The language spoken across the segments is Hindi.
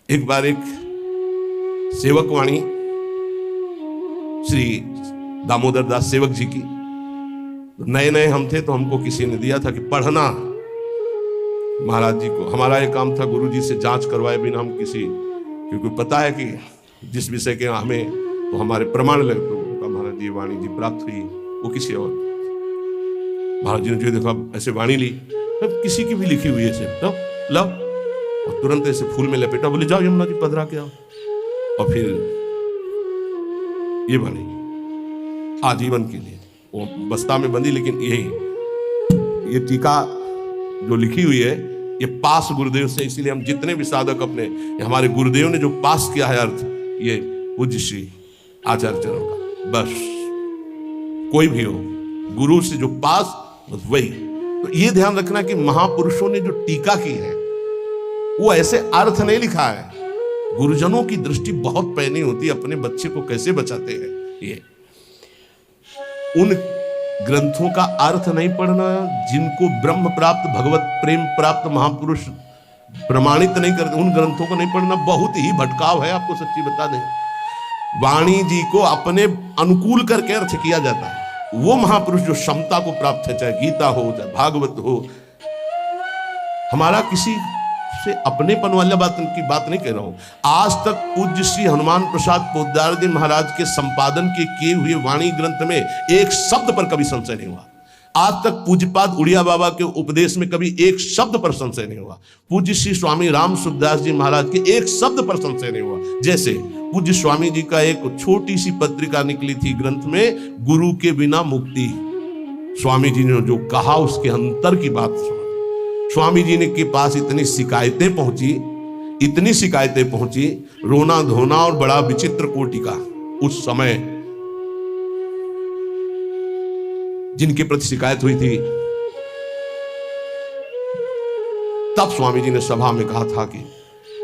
एक बार एक सेवक वाणी श्री दामोदर दास सेवक जी की, नए नए हम थे तो हमको किसी ने दिया था कि पढ़ना महाराज जी को। हमारा ये काम था गुरु जी से जांच करवाए बिना हम किसी, क्योंकि पता है कि जिस विषय के हमें तो हमारे प्रमाण लगते, तो महाराज जी वाणी जी प्राप्त हुई, वो किसी और महाराज जी ने जो देखा ऐसे वाणी ली, तब किसी की भी लिखी हुई है लो, और तुरंत ऐसे फूल में लपेटा, बोले जाओ यमुना जी पधरा के आओ। और फिर ये वाणी आजीवन के लिए वो बस्ता में बंदी, लेकिन ये टीका जो लिखी हुई है ये पास गुरुदेव से, इसीलिए हम जितने भी साधक अपने, हमारे गुरुदेव ने जो पास किया है अर्थ, ये पूज्य श्री आचार्य चरण का, बस कोई भी हो गुरु से जो पास, बस वही। तो ये ध्यान रखना कि महापुरुषों ने जो टीका की है वो ऐसे अर्थ नहीं लिखा है। गुरुजनों की दृष्टि बहुत पैनी होती है, अपने बच्चे को कैसे बचाते हैं। ये उन ग्रंथों का अर्थ नहीं पढ़ना जिनको ब्रह्म प्राप्त, भगवत प्रेम प्राप्त महापुरुष प्रमाणित नहीं करते, उन ग्रंथों को नहीं पढ़ना बहुत ही भटकाव है। आपको सच्ची बता दें, वाणी जी को अपने अनुकूल करके अर्थ किया जाता है। वो महापुरुष जो क्षमता को प्राप्त है, चाहे गीता हो चाहे भागवत हो, हमारा किसी से अपनेपन वाला बात की बात नहीं कह रहा हूं। आज तक पूज्य श्री हनुमान प्रसाद पोद्दार जी महाराज के संपादन के किए हुए वाणी ग्रंथ में एक शब्द पर कभी संशय नहीं हुआ। आज तक पूज्यपाद उड़िया बाबा के उपदेश में कभी एक शब्द पर संशय नहीं हुआ। पूज्य श्री स्वामी राम सुखदास जी महाराज के एक शब्द पर संशय नहीं हुआ। जैसे पूज्य स्वामी जी का एक छोटी सी पत्रिका निकली थी ग्रंथ में, गुरु के बिना मुक्ति। स्वामी जी ने जो कहा उसके अंतर की बात सुना। स्वामी जी ने के पास इतनी शिकायतें पहुंची, रोना धोना और बड़ा विचित्र कोटि का उस समय जिनके प्रति शिकायत हुई थी। तब स्वामी जी ने सभा में कहा था कि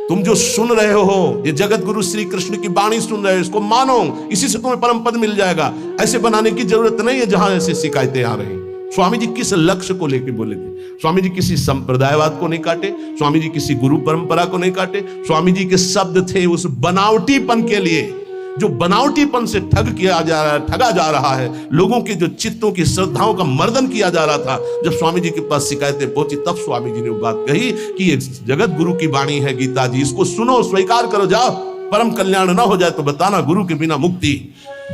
तुम जो सुन रहे हो, ये जगत गुरु श्री कृष्ण की वाणी सुन रहे हो, इसको मानो, इसी से तुम्हें परम पद मिल जाएगा। ऐसे बनाने की जरूरत नहीं है जहां ऐसे शिकायतें आ रही। स्वामी जी किस लक्ष्य को लेकर बोले थे? स्वामी जी किसी संप्रदायवाद को नहीं काटे, स्वामी जी किसी गुरु परंपरा को नहीं काटे। स्वामी जी के शब्द थे उस बनावटीपन के लिए, जो बनावटीपन से ठगा जा रहा है, लोगों के जो चित्तों की श्रद्धाओं का मर्दन किया जा रहा था। जब स्वामी जी के पास शिकायतें पहुंची, तब स्वामी जी ने वो बात कही कि ये जगत गुरु की वाणी है गीता जी, इसको सुनो, स्वीकार करो, जाओ, परम कल्याण ना हो जाए तो बताना, गुरु के बिना मुक्ति।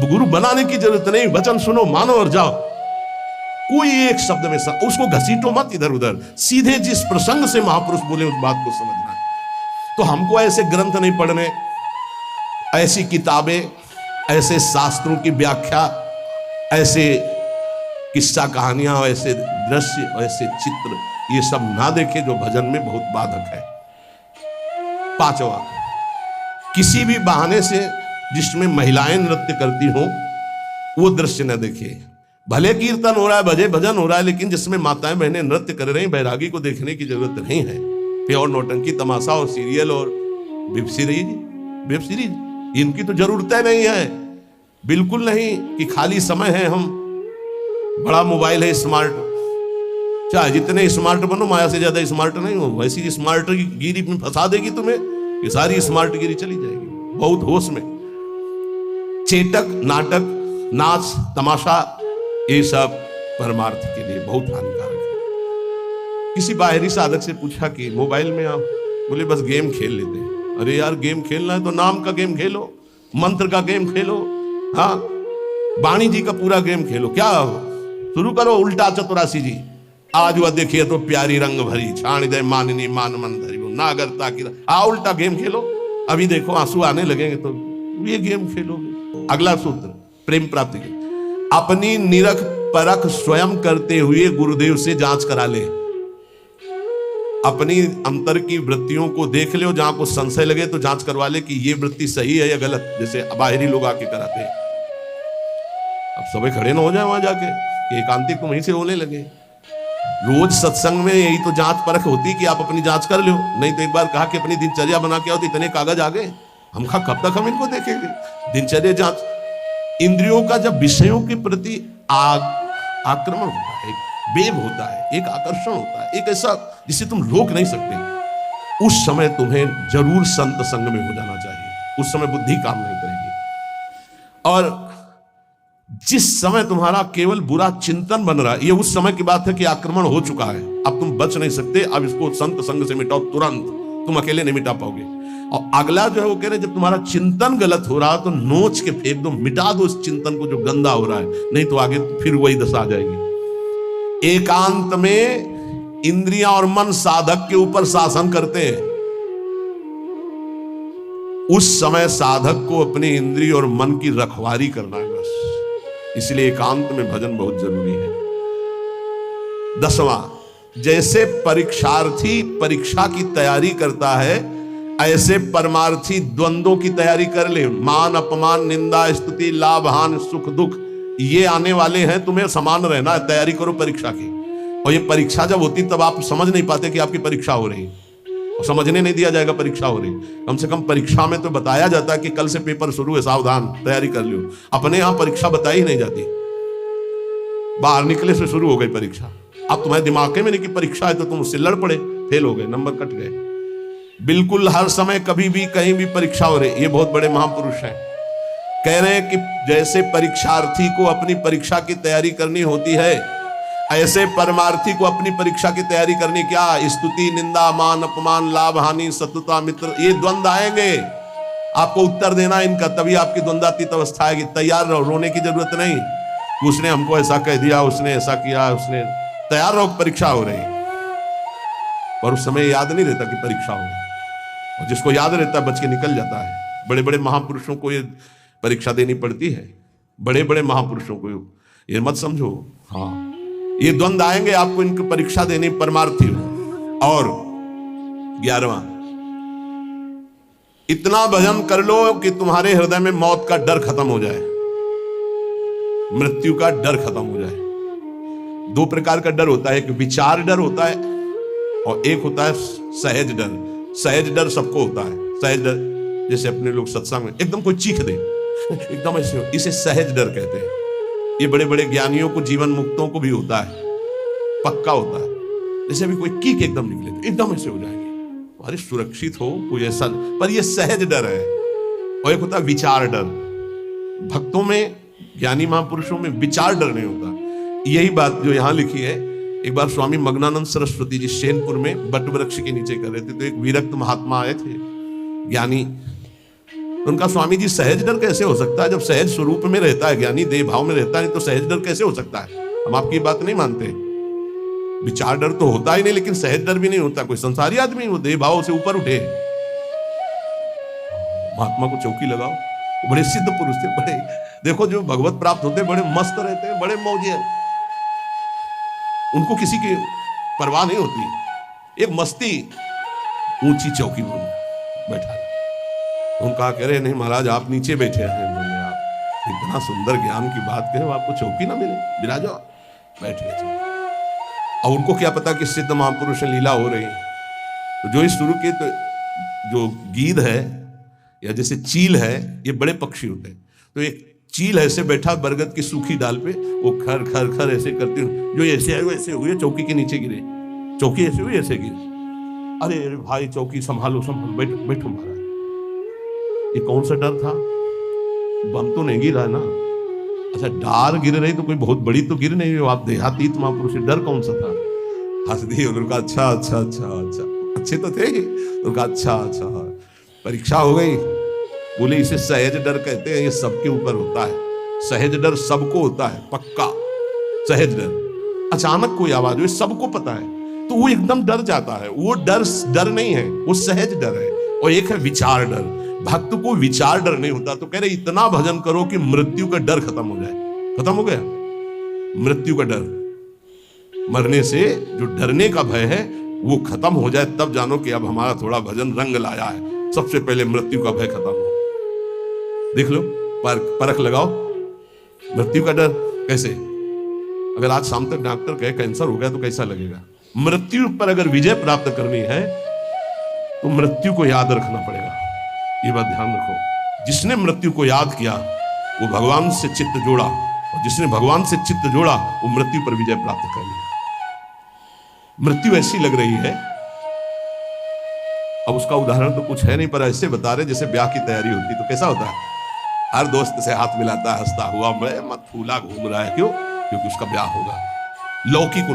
गुरु बनाने की जरूरत नहीं, वचन सुनो, मानो और जाओ। कोई एक शब्द में उसको घसीटो मत इधर उधर, सीधे जिस प्रसंग से महापुरुष बोले उस बात को समझना है। तो हमको ऐसे ग्रंथ नहीं पढ़ने, ऐसी किताबें, ऐसे शास्त्रों की व्याख्या, ऐसे किस्सा कहानियां, ऐसे दृश्य, ऐसे चित्र, ये सब ना देखे जो भजन में बहुत बाधक है। पांचवा, किसी भी बहाने से जिसमें महिलाएं नृत्य करती हो वो दृश्य न देखिए। भले कीर्तन हो रहा है, भजन हो रहा है, लेकिन जिसमें माताएं बहनें नृत्य कर रही, बैरागी को देखने की जरूरत नहीं है। प्योर नौटंकी तमाशा और सीरियल और वेब सीरीज इनकी तो जरूरत नहीं है, बिल्कुल नहीं। कि खाली समय है, हम बड़ा मोबाइल है स्मार्ट, चाहे जितने स्मार्ट बनो, माया से ज्यादा स्मार्ट नहीं हो। वैसी स्मार्ट गिरी में फंसा देगी तुम्हें, ये सारी स्मार्ट गिरी चली जाएगी। बहुत होश में चेटक, नाटक, नाच, तमाशा, ये सब परमार्थ के लिए बहुत हानिकारक है। किसी बाहरी साधक से पूछा कि मोबाइल में आप, बोले बस गेम खेल लेते हैं। अरे यार, गेम खेलना है तो नाम का गेम खेलो, मंत्र का गेम खेलो, हाँ, वाणी जी का पूरा गेम खेलो। क्या शुरू करो उल्टा चतुरासी जी, आज वह देखिए तो प्यारी रंग भरी, छाण दे माननी मान मन धरी, नागरता की उल्टा गेम खेलो। अभी देखो आंसू आने लगेंगे तो ये गेम खेलोगे। अगला सूत्र प्रेम प्राप्ति के, अपनी निरख परख स्वयं करते हुए गुरुदेव से जांच करा ले। अपनी अंतर की वृत्तियों को देख ले, जहां को संशय लगे तो जांच करवा ले कि ये वृत्ति सही है या गलत। जैसे बाहरी लोग आके कराते हैं, अब सबे खड़े ना हो जाए वहां जाके कि एकांतिक तुम वहीं से होने लगे। रोज सत्संग में यही तो जांच परख होती कि आप अपनी जांच कर लो। नहीं तो एक बार कहा कि अपनी दिनचर्या बना के आओ, तो इतने कागज आ गए, हम कब तक हम इनको देखेंगे। दिनचर्या जांच, इंद्रियों का जब विषयों के प्रति आक्रमण होता है, एक वेग होता है, एक आकर्षण होता है, एक ऐसा जिसे तुम रोक नहीं सकते, उस समय तुम्हें जरूर संत संग में हो जाना चाहिए। उस समय बुद्धि काम नहीं करेगी। और जिस समय तुम्हारा केवल बुरा चिंतन बन रहा है, ये उस समय की बात है कि आक्रमण हो चुका है, अब तुम बच नहीं सकते। अब इसको संत संग से मिटाओ तुरंत, तुम अकेले नहीं मिटा पाओगे। और अगला जो है वो कह रहे जब तुम्हारा चिंतन गलत हो रहा है तो नोच के फेंक दो, मिटा दो उस चिंतन को जो गंदा हो रहा है, नहीं तो आगे फिर वही दशा आ जाएगी। एकांत में इंद्रियां और मन साधक के ऊपर शासन करते हैं। उस समय साधक को अपनी इंद्रिय और मन की रखवारी करना है बस। इसलिए एकांत में भजन बहुत जरूरी है। 10वां, जैसे परीक्षार्थी परीक्षा की तैयारी करता है, ऐसे परमार्थी द्वंद्वों की तैयारी कर ले। मान अपमान, निंदा स्तुति, लाभ हानि, सुख दुख, ये आने वाले हैं, तुम्हें समान रहना है। तैयारी करो परीक्षा की। और ये परीक्षा जब होती तब आप समझ नहीं पाते कि आपकी परीक्षा हो रही, और समझने नहीं दिया जाएगा परीक्षा हो रही। कम से कम परीक्षा में तो बताया जाता है कि कल से पेपर शुरू है, सावधान, तैयारी कर लो। अपने यहां परीक्षा बताई ही नहीं जाती, बाहर निकले से शुरू हो गई परीक्षा। अब तुम्हारे दिमाग में नहीं कि परीक्षा है तो तुम उससे लड़ पड़े, फेल हो गए, नंबर कट गए। बिल्कुल हर समय कभी भी कहीं भी परीक्षा हो रही। ये बहुत बड़े महापुरुष हैं, कह रहे हैं कि जैसे परीक्षार्थी को अपनी परीक्षा की तैयारी करनी होती है, ऐसे परमार्थी को अपनी परीक्षा की तैयारी करनी। क्या? स्तुति, निंदा, मान अपमान, लाभ हानि, शत्रुता मित्र, ये द्वंद्व आएंगे, आपको उत्तर देना इनका, तभी आपकी द्वंद्वातीत अवस्था आएगी। तैयार रहो, रोने की जरूरत नहीं। उसने हमको ऐसा कह दिया, उसने ऐसा किया, उसने, तैयार रहो, परीक्षा हो रही। और उस समय याद नहीं रहता कि परीक्षा हो गई, और जिसको याद रहता है बच के निकल जाता है। बड़े बड़े महापुरुषों को ये परीक्षा देनी पड़ती है, बड़े बड़े महापुरुषों को, ये मत समझो। हाँ, ये द्वंद्व आएंगे, आपको इनकी परीक्षा देनी, परमार्थी हो। और 11वां, इतना भजन कर लो कि तुम्हारे हृदय में मौत का डर खत्म हो जाए, मृत्यु का डर खत्म हो जाए। 2 प्रकार का डर होता है, एक विचार डर होता है और एक होता है सहज डर। सहज डर सबको होता है। सहज डर जैसे अपने लोग सत्संग में एकदम कोई चीख दे एकदम ऐसे हो, इसे सहज डर कहते हैं। ये बड़े बड़े ज्ञानियों को, जीवन मुक्तों को भी होता है, पक्का होता है। जैसे अभी कोई कीक एकदम निकले तो एकदम ऐसे हो जाएंगे, अरे सुरक्षित हो कोई ऐसा, पर ये सहज डर है। और एक होता है विचार डर। भक्तों में, ज्ञानी महापुरुषों में विचार डर नहीं होता। यही बात जो यहां लिखी है, एक बार स्वामी मग्नानंद सरस्वती जी शैनपुर में बट वृक्ष के नीचे कर रहे थे, तो एक विरक्त महात्मा आए थे, ज्ञानी। उनका, स्वामी जी सहज डर कैसे हो सकता है? जब सहज स्वरूप में रहता है ज्ञानी, देह भाव में रहता है, तो सहज डर कैसे हो सकता है? हम आपकी बात नहीं मानते। विचार डर तो होता ही नहीं, लेकिन सहज डर भी नहीं होता। कोई संसारी आदमी वो देह भाव से ऊपर उठे। महात्मा को चौकी लगाओ, वो बड़े सिद्ध पुरुष थे, बड़े, देखो जो भगवत प्राप्त होते बड़े मस्त रहते हैं, बड़े मौजे, उनको किसी की परवाह नहीं होती। एक मस्ती, ऊंची चौकी में बैठा। उनका कह रहे, नहीं महाराज आप नीचे बैठे हैं। बोले, आप इतना सुंदर ज्ञान की बात कहे, आपको चौकी ना मिले, विराजो, बैठ गए। और उनको क्या पता कि सिद्ध महापुरुष लीला हो रही। तो जो शुरू के, तो जो गीध है या जैसे चील है, ये बड़े पक्षी होते हैं। तो एक चील ऐसे बैठा बरगद की सूखी डाल पे, वो खर खर खर ऐसे करते हुए, जो ऐसे आए वो ऐसे हुए, चौकी के नीचे गिरे, चौकी ऐसे हुई, ऐसे गिरे। अरे भाई चौकी संभालो, संभालो, बैठो बैठो महाराज। ये कौन सा डर था? बम तो नहीं गिरा ना? अच्छा, डार गिर रही तो कोई बहुत बड़ी तो गिर नहीं हो, आप देहातीत महापुरुष, डर कौन सा था? हंस दिए। उनका अच्छा अच्छा अच्छा अच्छा, अच्छे तो थे। उनका अच्छा अच्छा, परीक्षा हो गई। बोले, इसे सहज डर कहते हैं, ये सबके ऊपर होता है। सहज डर सबको होता है, पक्का सहज डर। अचानक कोई आवाज हुई, सबको पता है, तो वो एकदम डर जाता है। वो डर नहीं है, वो सहज डर है। और एक है विचार डर। भक्त को विचार डर नहीं होता। तो कह रहे, इतना भजन करो कि मृत्यु का डर खत्म हो जाए। खत्म हो गया मृत्यु का डर, मरने से जो डरने का भय है वो खत्म हो जाए, तब जानो कि अब हमारा थोड़ा भजन रंग लाया है। सबसे पहले मृत्यु का भय खत्म हो। देख लो, परख लगाओ मृत्यु का डर कैसे। अगर आज शाम तक डॉक्टर कहे कैंसर हो गया तो कैसा लगेगा? मृत्यु पर अगर विजय प्राप्त करनी है तो मृत्यु को याद रखना पड़ेगा। ये बात ध्यान रखो। जिसने मृत्यु को याद किया वो भगवान से चित्त जोड़ा, और जिसने भगवान से चित्त जोड़ा वो मृत्यु पर विजय प्राप्त कर लिया। मृत्यु ऐसी लग रही है अब उसका उदाहरण तो कुछ है नहीं, पर ऐसे बता रहे जैसे ब्याह की तैयारी होती तो कैसा होता है, हर दोस्त से हाथ मिलाता है हंसता हुआ, मैं मत फूला घूम रहा है, क्यों? क्योंकि उसका ब्याह होगा। लौकिक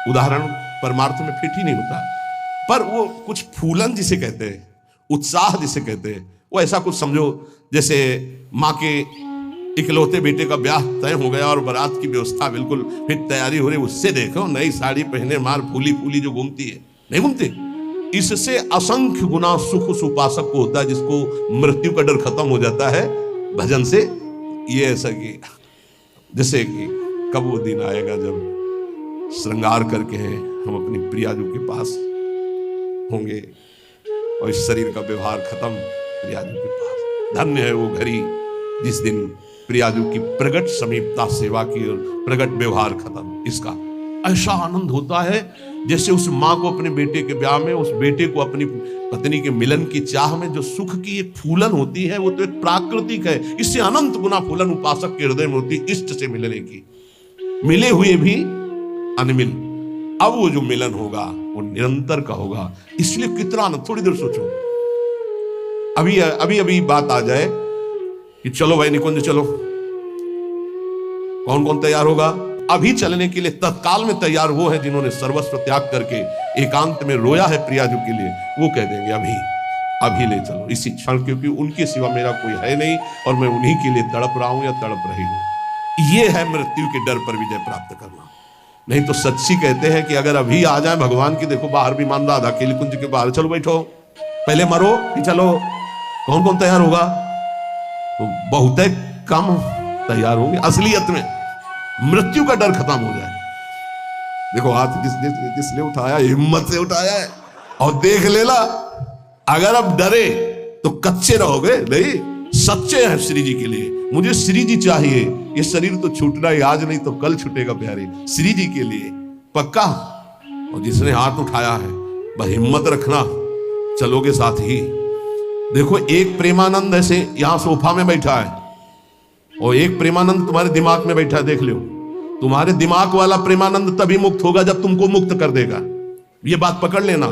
उदाहरण परमार्थ में फिट ही नहीं होता, पर वो कुछ फूलन जिसे कहते हैं, उत्साह जिसे कहते हैं, वो ऐसा कुछ समझो जैसे माँ के इकलौते बेटे का ब्याह तय हो गया और बारात की व्यवस्था बिल्कुल फिट तैयारी हो रही, उससे देखो नई साड़ी पहने मार फूली फूली जो घूमती है, नहीं घूमती? इससे असंख्य गुना सुख उस उपासक को होता है जिसको मृत्यु का डर खत्म हो जाता है भजन से। ये ऐसा कि जैसे कि कब वो दिन आएगा जब श्रृंगार करके हम अपनी प्रियाजू के पास होंगे और इस शरीर का व्यवहार खत्म प्रियाजू के पास। धन्य है वो घड़ी जिस दिन प्रियाजू की प्रगट समीपता सेवा की और प्रगट व्यवहार खत्म। इसका ऐसा आनंद होता है जैसे उस माँ को अपने बेटे के ब्याह में, उस बेटे को अपनी पत्नी के मिलन की चाह में जो सुख की एक फूलन होती है, वो तो एक प्राकृतिक है। इससे अनंत गुना फूलन उपासक के हृदय में होती इष्ट से मिलने की, मिले हुए भी अनमिल। अब वो जो मिलन होगा वो निरंतर का होगा, इसलिए कितना आनंद। थोड़ी देर सोचो, अभी बात आ जाए कि चलो भाई निकुंज चलो, कौन कौन तैयार होगा? अभी चलने के लिए तत्काल में तैयार वो है जिन्होंने सर्वस्व त्याग करके एकांत में रोया है प्रियाजू के लिए, वो कह देंगे अभी ले चलो इसी क्षण, क्योंकि उनके सिवा मेरा कोई है नहीं और मैं उन्हीं के लिए तड़प रहा हूं या तड़प रही हूं। ये है मृत्यु के डर पर विजय प्राप्त करना। नहीं तो सच्ची कहते हैं कि अगर अभी आ जाए भगवान की, देखो बाहर भी मान राधा के कुंज के बाहर, चलो बैठो पहले मरो कि चलो, कौन कौन तैयार होगा? तो बहुत कम तैयार होंगे। असलियत में मृत्यु का डर खत्म हो जाए। देखो हाथ किसने उठाया, हिम्मत से उठाया है, और देख लेला। अगर अब डरे तो कच्चे रहोगे, नहीं सच्चे हैं श्री जी के लिए। मुझे श्री जी चाहिए, ये शरीर तो छूटना ही आज नहीं तो कल छूटेगा प्यारे, श्री जी के लिए पक्का। और जिसने हाथ उठाया है बस हिम्मत रखना, चलोगे साथ ही। देखो एक प्रेमानंद ऐसे यहां सोफा में बैठा है और एक प्रेमानंद तुम्हारे दिमाग में बैठा है, देख लो। तुम्हारे दिमाग वाला प्रेमानंद तभी मुक्त होगा जब तुमको मुक्त कर देगा, ये बात पकड़ लेना।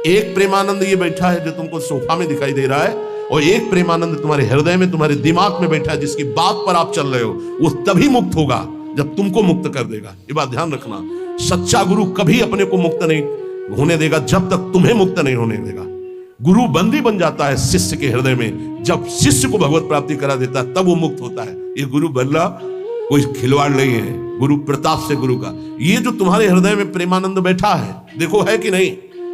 एक प्रेमानंद ये बैठा है जो तुमको सोफा में दिखाई दे रहा है, और एक प्रेमानंद तुम्हारे हृदय में, तुम्हारे दिमाग में बैठा है, जिसकी बात पर आप चल रहे हो, वो तभी मुक्त होगा जब तुमको मुक्त कर देगा। ये बात ध्यान रखना। सच्चा गुरु कभी अपने को मुक्त नहीं होने देगा जब तक तुम्हें मुक्त नहीं होने देगा। गुरु बंदी बन जाता है शिष्य के हृदय में, जब शिष्य को भगवत प्राप्ति करा देता है तब वो मुक्त होता है। ये गुरु बनना कोई खिलवाड़ नहीं है, गुरु प्रताप से गुरु का। ये जो तुम्हारे हृदय में प्रेमानंद बैठा है, देखो है कि नहीं,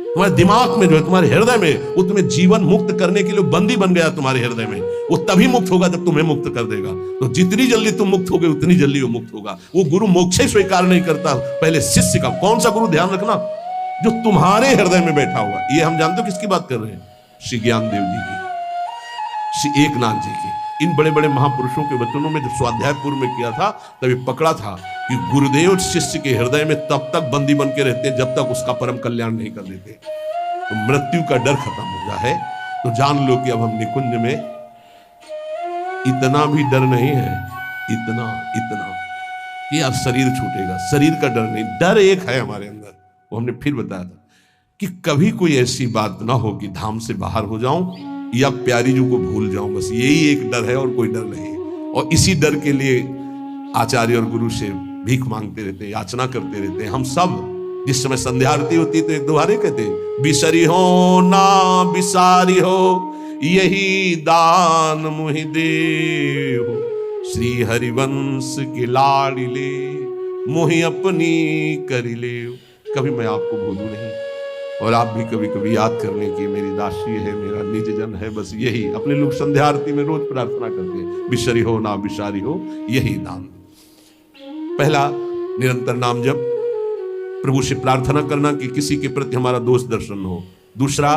तुम्हारे दिमाग में जो है, तुम्हारे हृदय में, वो तुम्हें जीवन मुक्त करने के लिए बंदी बन गया तुम्हारे हृदय में। वो तभी मुक्त होगा जब तुम्हें मुक्त कर देगा। तो जितनी जल्दी तुम मुक्त होगे उतनी जल्दी वो मुक्त होगा। वो गुरु मोक्ष स्वीकार नहीं करता, पहले शिष्य का। कौन सा गुरु? ध्यान रखना, जो तुम्हारे हृदय में बैठा हुआ। ये हम जानते हो किसकी बात कर रहे हैं? श्री ज्ञानदेव जी की, श्री एकनाथ जी की। इन बड़े बड़े महापुरुषों के वचनों में जब स्वाध्याय पूर्व में किया था तभी पकड़ा था कि गुरुदेव शिष्य के हृदय में तब तक बंदी बन के रहते हैं जब तक उसका परम कल्याण नहीं कर देते। तो मृत्यु का डर खत्म हो गया है, तो जान लो कि अब हम निकुंज में इतना भी डर नहीं है, इतना कि अब शरीर छूटेगा, शरीर का डर नहीं। डर एक है हमारे अंदर, वो हमने फिर बताया था कि कभी कोई ऐसी बात ना हो कि धाम से बाहर हो जाऊं या प्यारी जी को भूल जाऊं, बस यही एक डर है और कोई डर नहीं। और इसी डर के लिए आचार्य और गुरु से भीख मांगते रहते हैं, याचना करते रहते हैं। हम सब जिस समय संध्या आरती होती तो एक दोबारे कहते हैं, बिसरी हो ना बिसारी हो यही दान मुहि देहु, श्री हरिवंश के लाडिले मोहि अपनी करी ले। कभी मैं आपको भूलूं नहीं, और आप भी कभी कभी याद करने की मेरी दासी है, मेरा निज जन है। बस यही अपने लोग संध्या आरती में रोज प्रार्थना करते हैं, बिसरी हो ना बिसारी हो यही दान। पहला निरंतर नाम जप, प्रभु से प्रार्थना करना कि किसी के प्रति हमारा दोष दर्शन हो। दूसरा,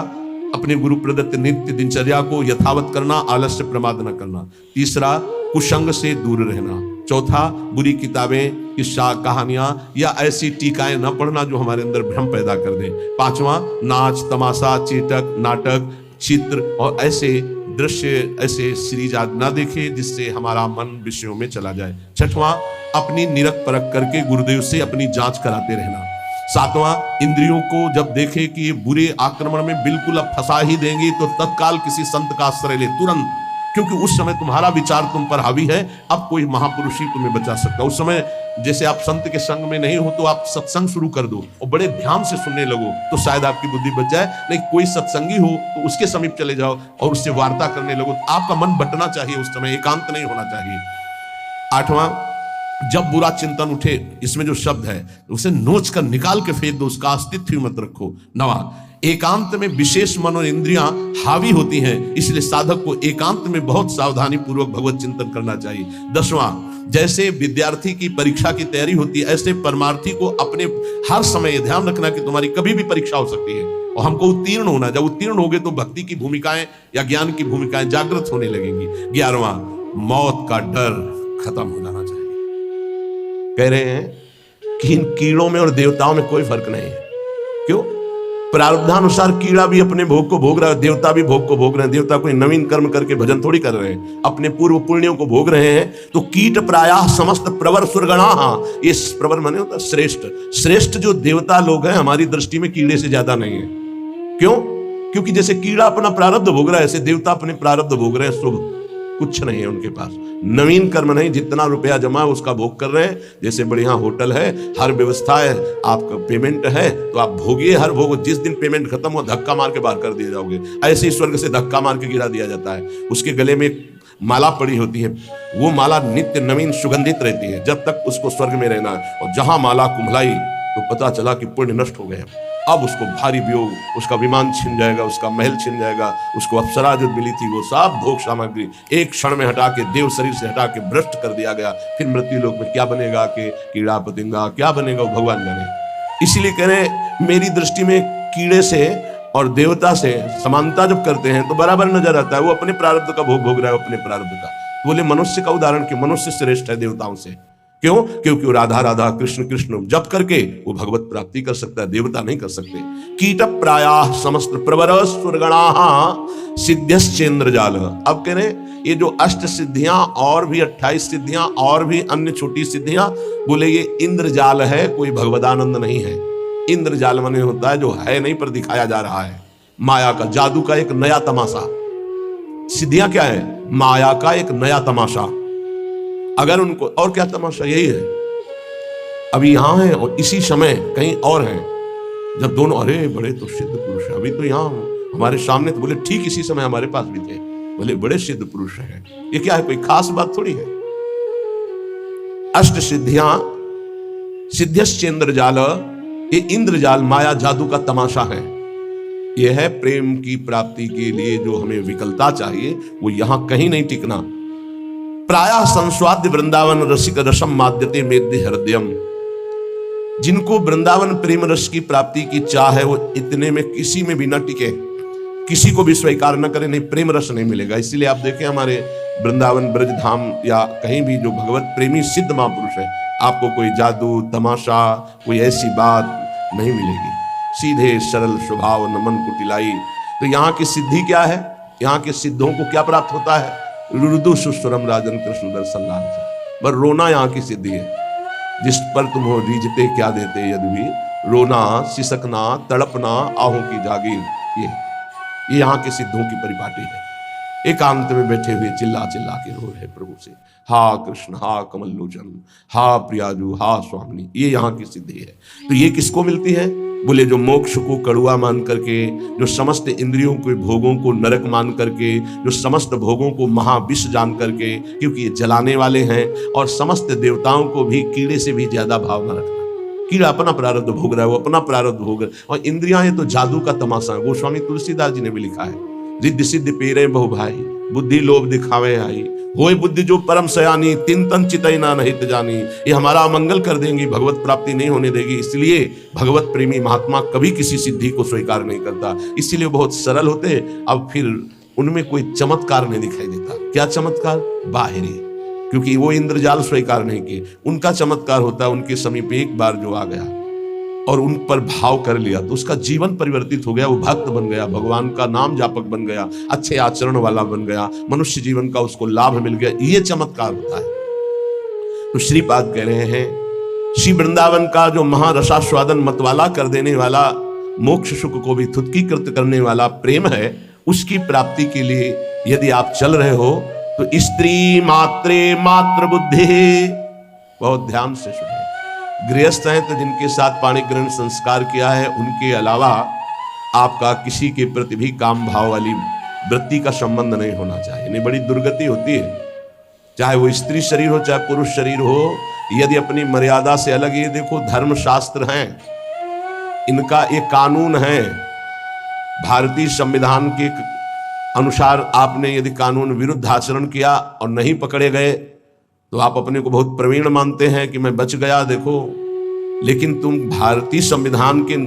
अपने गुरु प्रदत्त नित्य दिनचर्या को यथावत करना, आलस्य प्रमाद न करना। तीसरा, कुसंग से दूर रहना। चौथा, बुरी किताबें, किस्सा, कहानियां या ऐसी टीकाएं न पढ़ना जो हमारे अंदर भ्रम पैदा कर दें। पांचवा, नाच तमाशा, चेटक, नाटक, चित्र और ऐसे दृश्य, ऐसे सीरीज आदि ना देखे जिससे हमारा मन विषयों में चला जाए। छठवां, अपनी निरख परख करके गुरुदेव से अपनी जांच कराते रहना। सातवां, इंद्रियों को जब देखे कि ये बुरे आक्रमण में बिल्कुल अब फंसा ही देंगी तो तत्काल किसी संत का आश्रय ले, तुरंत, क्योंकि उस समय तुम्हारा विचार तुम पर हावी है, अब कोई महापुरुष ही तुम्हें बचा सकता। उस समय जैसे आप संत के संग में नहीं हो तो आप सत्संग शुरू कर दो और बड़े ध्यान से सुनने लगो तो शायद आपकी बुद्धि बच जाए। नहीं, कोई सत्संगी हो तो उसके समीप चले जाओ और उससे वार्ता करने लगो। आपका मन बटना चाहिए, उस समय एकांत नहीं होना चाहिए। आठवां, जब बुरा चिंतन उठे, इसमें जो शब्द है उसे नोच कर निकाल के फेंक दो, उसका अस्तित्व मत रखो। नवा, एकांत में विशेष मन और इंद्रियां हावी होती हैं, इसलिए साधक को एकांत में बहुत सावधानी पूर्वक भगवत चिंतन करना चाहिए। दसवां, जैसे विद्यार्थी की परीक्षा की तैयारी होती है, ऐसे परमार्थी को अपने हर समय ध्यान रखना कि तुम्हारी कभी भी परीक्षा हो सकती है और हमको उत्तीर्ण होना। जब उत्तीर्ण होगे तो भक्ति की भूमिकाएं या ज्ञान की भूमिकाएं जागृत होने लगेंगी। 11वां, मौत का डर खत्म हो जाना चाहिए। कह रहे हैं कि इन कीड़ों में और देवताओं में कोई फर्क नहीं है। क्यों? प्रारब्धानुसार कीड़ा भी अपने भोग को भोग रहा है, देवता भी भोग को भोग रहे हैं। देवता कोई नवीन कर्म करके भजन थोड़ी कर रहे हैं, अपने पूर्व पुण्यों को भोग रहे हैं। तो कीट प्रायः समस्त प्रवर सुरगणा, ये प्रवर माने होता श्रेष्ठ। श्रेष्ठ जो देवता लोग हैं हमारी दृष्टि में कीड़े से ज्यादा नहीं है। क्यों? क्योंकि जैसे कीड़ा अपना प्रारब्ध भोग रहा है, ऐसे देवता अपने प्रारब्ध भोग रहे हैं। शुभ कुछ नहीं है उनके पास, नवीन कर्म नहीं, जितना रुपया जमा है उसका भोग कर रहे हैं। जैसे बढ़िया होटल है, हर व्यवस्था है, आपका पेमेंट है तो आप भोगिए हर भोग। जिस दिन पेमेंट खत्म हो धक्का मार के बाहर कर दिए जाओगे। ऐसे ही स्वर्ग से धक्का मार के गिरा दिया जाता है। उसके गले में एक माला पड़ी होती है, वो माला नित्य नवीन सुगंधित रहती है जब तक उसको स्वर्ग में रहना है। और जहां माला कुम्हलाई तो पता चला कि पुण्य नष्ट हो गए। अब उसको भारी वियोग, उसका विमान छिन जाएगा, उसका महल छिन जाएगा, उसको अप्सरा जो मिली थी वो सब भोग सामग्री एक क्षण में हटा के, देव शरीर से हटा के भ्रष्ट कर दिया गया। फिर मृत्यु लोक में क्या बनेगा कि कीड़ा पतिंगा क्या बनेगा वो भगवान जाने। इसीलिए कह रहे मेरी दृष्टि में कीड़े से और देवता से समानता जब करते हैं तो बराबर नजर आता है। वो अपने प्रारब्ध का भोग भोग रहा है, अपने प्रारब्ध का। बोले मनुष्य का उदाहरण कि मनुष्य श्रेष्ठ है देवताओं से। क्यों? क्योंकि वो राधा राधा कृष्ण कृष्ण जप करके वो भगवत प्राप्ति कर सकता है, देवता नहीं कर सकते। कीट प्रायः समस्त प्रवर स्वर्गणा सिद्ध्यश्चेन्द्र जाल। अब कह रहे ये जो अष्ट सिद्धियां और भी 28 सिद्धियां और भी अन्य छोटी सिद्धियां, बोले ये इंद्रजाल है, कोई भगवदानंद नहीं है। इंद्रजाल माने होता है जो है नहीं पर दिखाया जा रहा है, माया का, जादू का एक नया तमाशा। सिद्धियां क्या है? माया का एक नया तमाशा। अगर उनको और क्या तमाशा, यही है अभी यहां है और इसी समय कहीं और है। जब दोनों अरे बड़े तो सिद्ध पुरुष है, अभी तो यहां हमारे सामने, तो बोले ठीक इसी समय हमारे पास भी थे, बोले बड़े सिद्ध पुरुष हैं। ये क्या है, कोई खास बात थोड़ी है। अष्ट सिद्धियां, सिद्ध्यश्चेन्द्र जाल, ये इंद्रजाल माया जादू का तमाशा है। यह है प्रेम की प्राप्ति के लिए जो हमें विकलता चाहिए वो यहां कहीं नहीं टिकना। प्रायः संस्वाद्य वृंदावन रसिक रसम माद्यते मेद्य हृदयम। जिनको वृंदावन प्रेम रस की प्राप्ति की चाह है वो इतने में किसी में भी न टिके, किसी को भी स्वीकार न करे, नहीं प्रेम रस नहीं मिलेगा। इसीलिए आप देखें हमारे वृंदावन ब्रज धाम या कहीं भी जो भगवत प्रेमी सिद्ध महापुरुष है, आपको कोई जादू तमाशा कोई ऐसी बात नहीं मिलेगी। सीधे सरल स्वभाव नमन कुटिलाई। तो यहाँ की सिद्धि क्या है? यहाँ के सिद्धों को क्या प्राप्त होता है? रुदु सुस्वरम राजन कृष्ण दर्शन लाल। पर रोना यहाँ की सिद्धि है। जिस पर तुम हो रीझते क्या देते यदि, रोना सिसकना तड़पना आहों की जागीर, ये यहाँ के सिद्धों की परिपाटी है। एकांत में बैठे हुए चिल्ला चिल्ला के रो रहे प्रभु से, हा कृष्ण, हा कमल लोचन, हा प्रियाजू, हा स्वामी। ये यहाँ की सिद्धि है। तो ये किसको मिलती है? बोले जो मोक्ष को कड़ुआ मान करके, जो समस्त इंद्रियों के भोगों को नरक मान करके, जो समस्त भोगों को महाविष जान करके, क्योंकि ये जलाने वाले हैं। और समस्त देवताओं को भी कीड़े से भी ज्यादा भाव न रखना। कीड़ा अपना प्रारब्ध भोग रहा है, वो अपना प्रारब्ध भोग रहा है। और इंद्रियां ये तो जादू का तमाशा। गोस्वामी तुलसीदास जी ने भी लिखा है, रिद्धि सिद्धि पेरे बहु भाई, बुद्धि लोभ दिखावे आई, होय बुद्धि जो परम सयानी, तिन तन चितई ना नहीं जानी। ये हमारा अमंगल कर देंगी, भगवत प्राप्ति नहीं होने देगी। इसलिए भगवत प्रेमी महात्मा कभी किसी सिद्धि को स्वीकार नहीं करता। इसलिए बहुत सरल होते। अब फिर उनमें कोई चमत्कार नहीं दिखाई देता। क्या चमत्कार? बाहरी, क्योंकि वो इंद्रजाल स्वीकार नहीं किए। उनका चमत्कार होता है उनके समीप एक बार जो आ गया और उन पर भाव कर लिया तो उसका जीवन परिवर्तित हो गया, वो भक्त बन गया, भगवान का नाम जापक बन गया, अच्छे आचरण वाला बन गया, मनुष्य जीवन का उसको लाभ मिल गया। ये चमत्कार होता है। तो श्रीपाद कह रहे हैं श्री वृंदावन का जो महारसास्वादन मतवाला कर देने वाला, मोक्ष सुख को भी थुत्कीकृत करने वाला प्रेम है, उसकी प्राप्ति के लिए यदि आप चल रहे हो तो स्त्री मात्रे मात्र बुद्धि, बहुत ध्यान से सुनिए। गृहस्थ हैं तो जिनके साथ पाणी ग्रहण संस्कार किया है, उनके अलावा आपका किसी के प्रति भी काम भाव वाली वृत्ति का संबंध नहीं होना चाहिए, नहीं बड़ी दुर्गति होती है। चाहे वो स्त्री शरीर हो चाहे पुरुष शरीर हो, यदि अपनी मर्यादा से अलग, ये देखो धर्म शास्त्र हैं, इनका एक कानून है। भारतीय संविधान के अनुसार आपने यदि कानून विरुद्ध आचरण किया और नहीं पकड़े गए तो आप अपने को बहुत प्रवीण मानते हैं कि मैं बच गया, देखो। लेकिन तुम भारतीय संविधान के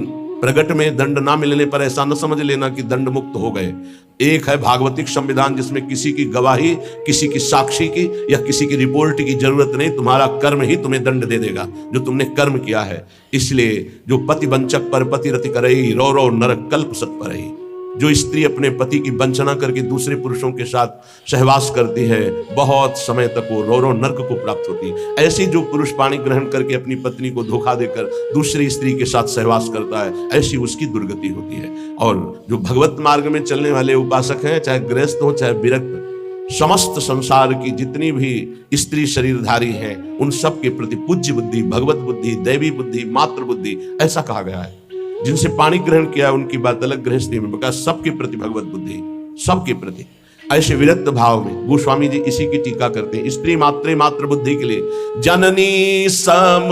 प्रगट में दंड ना मिलने पर ऐसा न समझ लेना कि दंड मुक्त हो गए। एक है भागवतिक संविधान जिसमें किसी की गवाही, किसी की साक्षी की या किसी की रिपोर्ट की जरूरत नहीं, तुम्हारा कर्म ही तुम्हें दंड दे देगा जो तुमने कर्म किया है। इसलिए जो पति वंचक पर पति रति करई, रो रो नरक कल्प सत परई। जो स्त्री अपने पति की वंचना करके दूसरे पुरुषों के साथ सहवास करती है, बहुत समय तक वो रो रो नरक को प्राप्त होती है। ऐसे जो पुरुष पाणी ग्रहण करके अपनी पत्नी को धोखा देकर दूसरी स्त्री के साथ सहवास करता है, ऐसी उसकी दुर्गति होती है। और जो भगवत मार्ग में चलने वाले उपासक हैं, चाहे गृहस्थ हो चाहे विरक्त, समस्त संसार की जितनी भी स्त्री शरीरधारी हैं, उन सब के प्रति पूज्य बुद्धि, भगवत बुद्धि, दैवी बुद्धि, मातृ बुद्धि, ऐसा कहा गया है। जिनसे पाणी ग्रहण किया उनकी बात अलग, गृहस्थी में बका सबके प्रति भगवत बुद्धि, सबके प्रति। ऐसे विरक्त भाव में गोस्वामी जी इसी की टीका करते हैं। स्त्री मात्रे मात्र बुद्धि के लिए जननी सम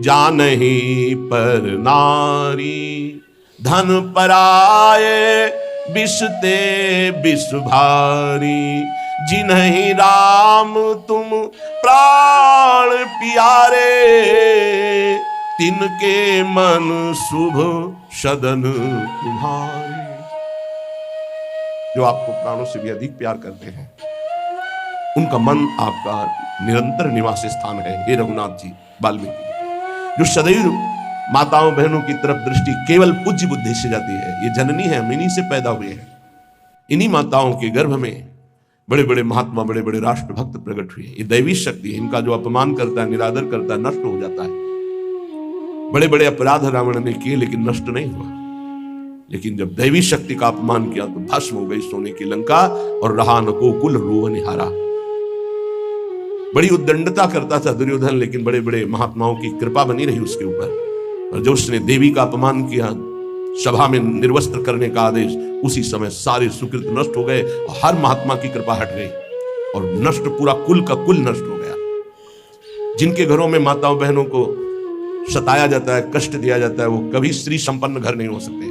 जानहि पर नारी, धन पराये बिसते बिस भारी, जिन्हि राम तुम प्राण प्यारे, तिनके मन शुभ सदन तुम्हारे। जो आपको प्राणों से भी अधिक प्यार करते हैं, उनका मन आपका निरंतर निवास स्थान है। हे रघुनाथ जी, वाल्मीकि, जो सदैव माताओं बहनों की तरफ दृष्टि केवल पूज्य बुद्धि से जाती है। ये जननी है, हम इन्हीं से पैदा हुए हैं। इन्हीं माताओं के गर्भ में बड़े बड़े महात्मा, बड़े बड़े राष्ट्र भक्त प्रकट हुए। ये दैवी शक्ति है। इनका जो अपमान करता है, निरादर करता है, नष्ट हो जाता है। बड़े बड़े अपराध रावण ने किए लेकिन नष्ट नहीं हुआ। लेकिन जब दैवी शक्ति का अपमान किया तो भस्म हो गई सोने की लंका, और रहा न को कुल रोवन हारा। बड़ी उद्दंडता करता था दुर्योधन, लेकिन बड़े बड़े महात्माओं की कृपा बनी रही उसके ऊपर। और जो उसने देवी का अपमान किया, सभा में निर्वस्त्र करने का आदेश, उसी समय सारे सुकृत नष्ट हो गए और हर महात्मा की कृपा हट गई और नष्ट, पूरा कुल का कुल नष्ट हो गया। जिनके घरों में माताओं बहनों को सताया जाता है, कष्ट दिया जाता है, वो कभी स्त्री संपन्न घर नहीं हो सकते।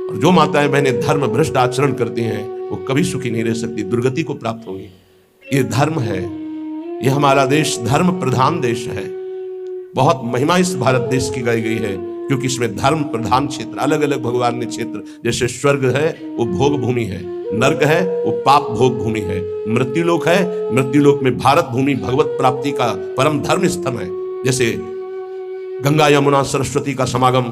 और जो माताएं बहनें धर्म भ्रष्ट आचरण करती हैं, वो कभी सुखी नहीं रह सकती, दुर्गति को प्राप्त होगी। ये धर्म है, ये हमारा देश धर्म प्रधान देश है। बहुत महिमा इस भारत देश की गाई गई है, क्योंकि इसमें धर्म प्रधान क्षेत्र, अलग अलग भगवान ने क्षेत्र, जैसे स्वर्ग है वो भोग भूमि है, नर्क है वो पाप भोग भूमि है, मृत्युलोक है, मृत्युलोक में भारत भूमि भगवत प्राप्ति का परम धर्म स्थल है। जैसे गंगा यमुना सरस्वती का समागम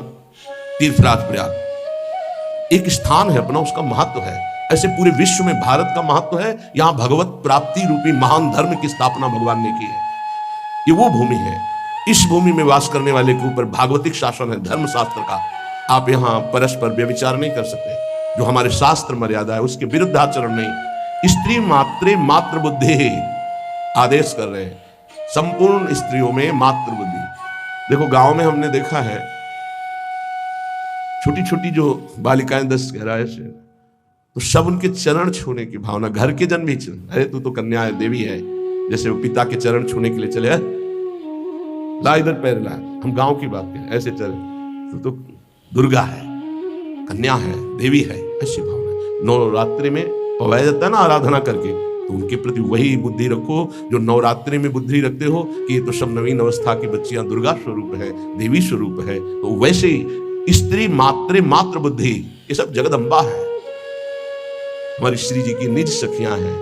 तीर्थराज प्रयाग एक स्थान है अपना, उसका महत्व है। ऐसे पूरे विश्व में भारत का महत्व है। यहां भगवत प्राप्ति रूपी महान धर्म की स्थापना भगवान ने की है। ये वो भूमि है। इस भूमि में वास करने वाले के ऊपर भागवतिक शासन है, धर्म शास्त्र का। आप यहां परस्पर व्यभिचार नहीं कर सकते, जो हमारे शास्त्र मर्यादा है उसके विरुद्ध आचरण नहीं। स्त्री मात्रे मातृ बुद्धि आदेश कर रहे हैं, संपूर्ण स्त्रियों में मातृ बुद्धि। देखो गांव में हमने देखा है, छोटी छोटी जो बालिकाएं 10-11 से, तो सब उनके चरण छूने की भावना, घर के जन भी, अरे तू तो कन्या है, देवी है, जैसे वो पिता के चरण छूने के लिए चले, ला इधर पैर ला, हम गांव की बात करें, ऐसे चले तो दुर्गा है, कन्या है, देवी है, ऐसी भावना। नवरात्रि में पवाया जाता है ना आराधना करके, तो उनके प्रति वही बुद्धि रखो जो नवरात्रि में बुद्धि रखते हो कि ये तो सब नवीन अवस्था की बच्चियां दुर्गा स्वरूप है, देवी स्वरूप है। तो वैसे ही स्त्री मात्रे मातृ बुद्धि, ये सब जगदम्बा है, हमारी श्री जी की निज सखियां हैं।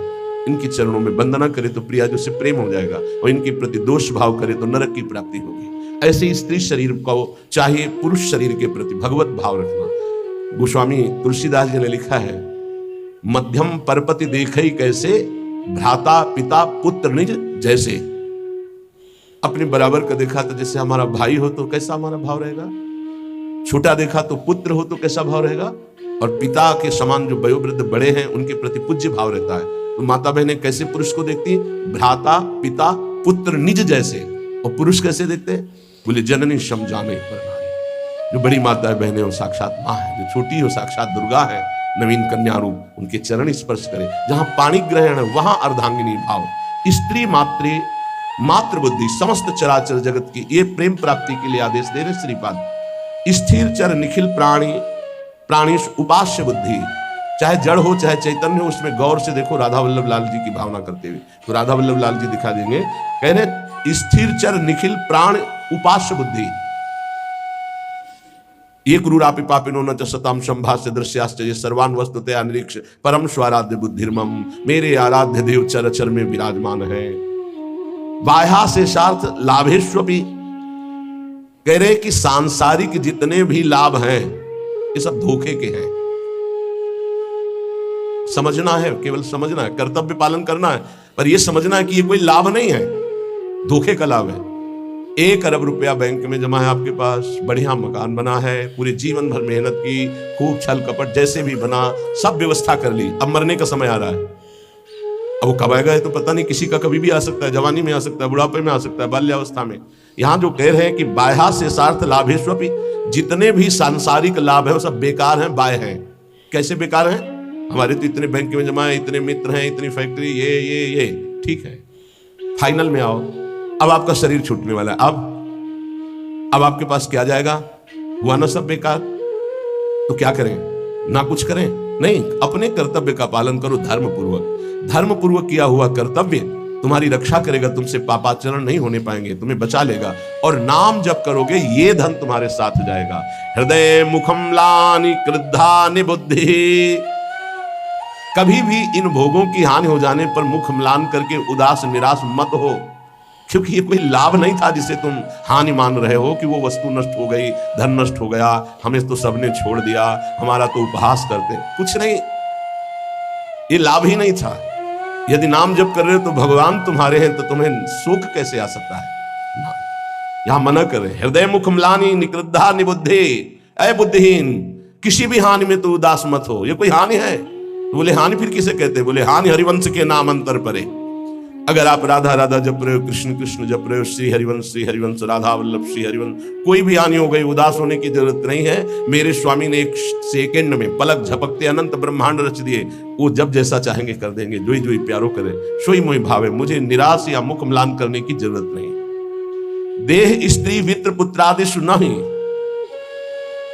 इनके चरणों में वंदना करे तो प्रिया जो से प्रेम हो जाएगा, और इनके प्रति दोष भाव करे तो नरक की प्राप्ति होगी। ऐसे ही स्त्री शरीर को चाहिए पुरुष शरीर के प्रति भगवत भाव रखना। गोस्वामी तुलसीदास जी ने लिखा है, मध्यम परपति देखई कैसे, भ्राता पिता पुत्र निज जैसे। अपने बराबर का देखा तो जैसे हमारा भाई हो तो कैसा हमारा भाव रहेगा, छोटा देखा तो पुत्र हो तो कैसा भाव रहेगा, और पिता के समान जो वयोवृद्ध बड़े हैं उनके प्रति पूज्य भाव रहता है। तो माता बहनें कैसे पुरुष को देखती, भ्राता पिता पुत्र निज जैसे, और पुरुष कैसे देखते हैं, बोले जननी समझाने पर नारी। जो बड़ी माता बहनें वो साक्षात माँ है, जो छोटी हो साक्षात दुर्गा है, नवीन कन्या रूप, उनके चरण स्पर्श करे। जहां पाणी ग्रहण है वहां अर्धांगिनी भाव, स्त्री मातृ बुद्धि, समस्त चराचर जगत की ये प्रेम प्राप्ति के लिए आदेश दे रहे श्रीपाद। स्थिर चर निखिल प्राणी उपास्य बुद्धि, चाहे जड़ हो चाहे चैतन्य हो, उसमें गौर से देखो राधा वल्लभ लाल जी की भावना करते हुए। तो राधा वल्लभ लाल जी दिखा देंगे, कह रहे स्थिर चर निखिल प्राण उपास्य बुद्धि, ये क्रूरापि पापिनो न च सताम संभाष्य दृश्याश्चर्य सर्वान वस्तुतया निरीक्ष परम स्वाराध्य बुद्धिर्मम, मेरे आराध्य देव चर चर में विराजमान है। बाह्या से सार्थ लाभेश्वपि, कह रहे कि सांसारिक जितने भी लाभ हैं ये सब धोखे के हैं। समझना है, केवल समझना है, कर्तव्य पालन करना है, पर यह समझना है कि ये कोई लाभ नहीं है, धोखे का लाभ है। 1 अरब रुपया बैंक में जमा है आपके पास, बढ़िया मकान बना है, पूरे जीवन भर मेहनत की, खूब छल कपट जैसे भी बना, सब व्यवस्था कर ली, अब मरने का समय आ रहा है। अब वो कब आएगा ये तो पता नहीं, किसी का कभी भी आ सकता है, जवानी में आ सकता है, बुढ़ापे में आ सकता है, बाल्यावस्था में। यहां जो कह रहे हैं कि बाह्या से सार्थ लाभेश्वपि, जितने भी सांसारिक लाभ है वो सब बेकार हैं, बाह्य हैं। कैसे बेकार हैं, हमारे तो इतने बैंक में जमा है, इतने मित्र हैं, इतनी फैक्ट्री, ये ठीक है। फाइनल में आओ, अब आपका शरीर छूटने वाला है, अब आपके पास क्या जाएगा, हुआ ना सब बेकार। तो क्या करें, ना कुछ करें, नहीं, अपने कर्तव्य का पालन करो धर्मपूर्वक। धर्मपूर्वक किया हुआ कर्तव्य तुम्हारी रक्षा करेगा, तुमसे पापाचरण नहीं होने पाएंगे, तुम्हें बचा लेगा। और नाम जप करोगे ये धन तुम्हारे साथ जाएगा। हृदय मुखम लानि क्रुद्धानि बुद्धि, कभी भी इन भोगों की हानि हो जाने पर मुख म्लान करके उदास निराश मत हो, क्योंकि ये कोई लाभ नहीं था जिसे तुम हानि मान रहे हो कि वो वस्तु नष्ट हो गई, धन नष्ट हो गया, हमें तो सबने छोड़ दिया, हमारा तो उपहास करते, कुछ नहीं, ये लाभ ही नहीं था। यदि नाम जप कर रहे हो तो भगवान तुम्हारे हैं, तो तुम्हें शोक कैसे आ सकता है। यहां मना कर रहे, हृदय मुख म्लानि निकृद्धा निबुद्धि, अय बुद्धिहीन, किसी भी हानि में तो उदास मत हो। ये कोई हानि है, तो बोले हानि फिर किसे कहते, बोले हानि हरिवंश के नाम अंतर परे। अगर आप राधा राधा जप रहे हो, कृष्ण कृष्ण जप रहे हो, श्री हरिवंश राधा वल्लभ श्री हरिवंश, कोई भी हानि हो गई, उदास होने की जरूरत नहीं है। मेरे स्वामी ने 1 सेकेंड में पलक झपकते अनंत ब्रह्मांड रच दिए, वो जब जैसा चाहेंगे कर देंगे, जोई जोई प्यारो करे, सोई मोई भावे, मुझे निराश या मुख म्लान करने की जरूरत नहीं। देह स्त्री वित्र पुत्रादिषु नहीं,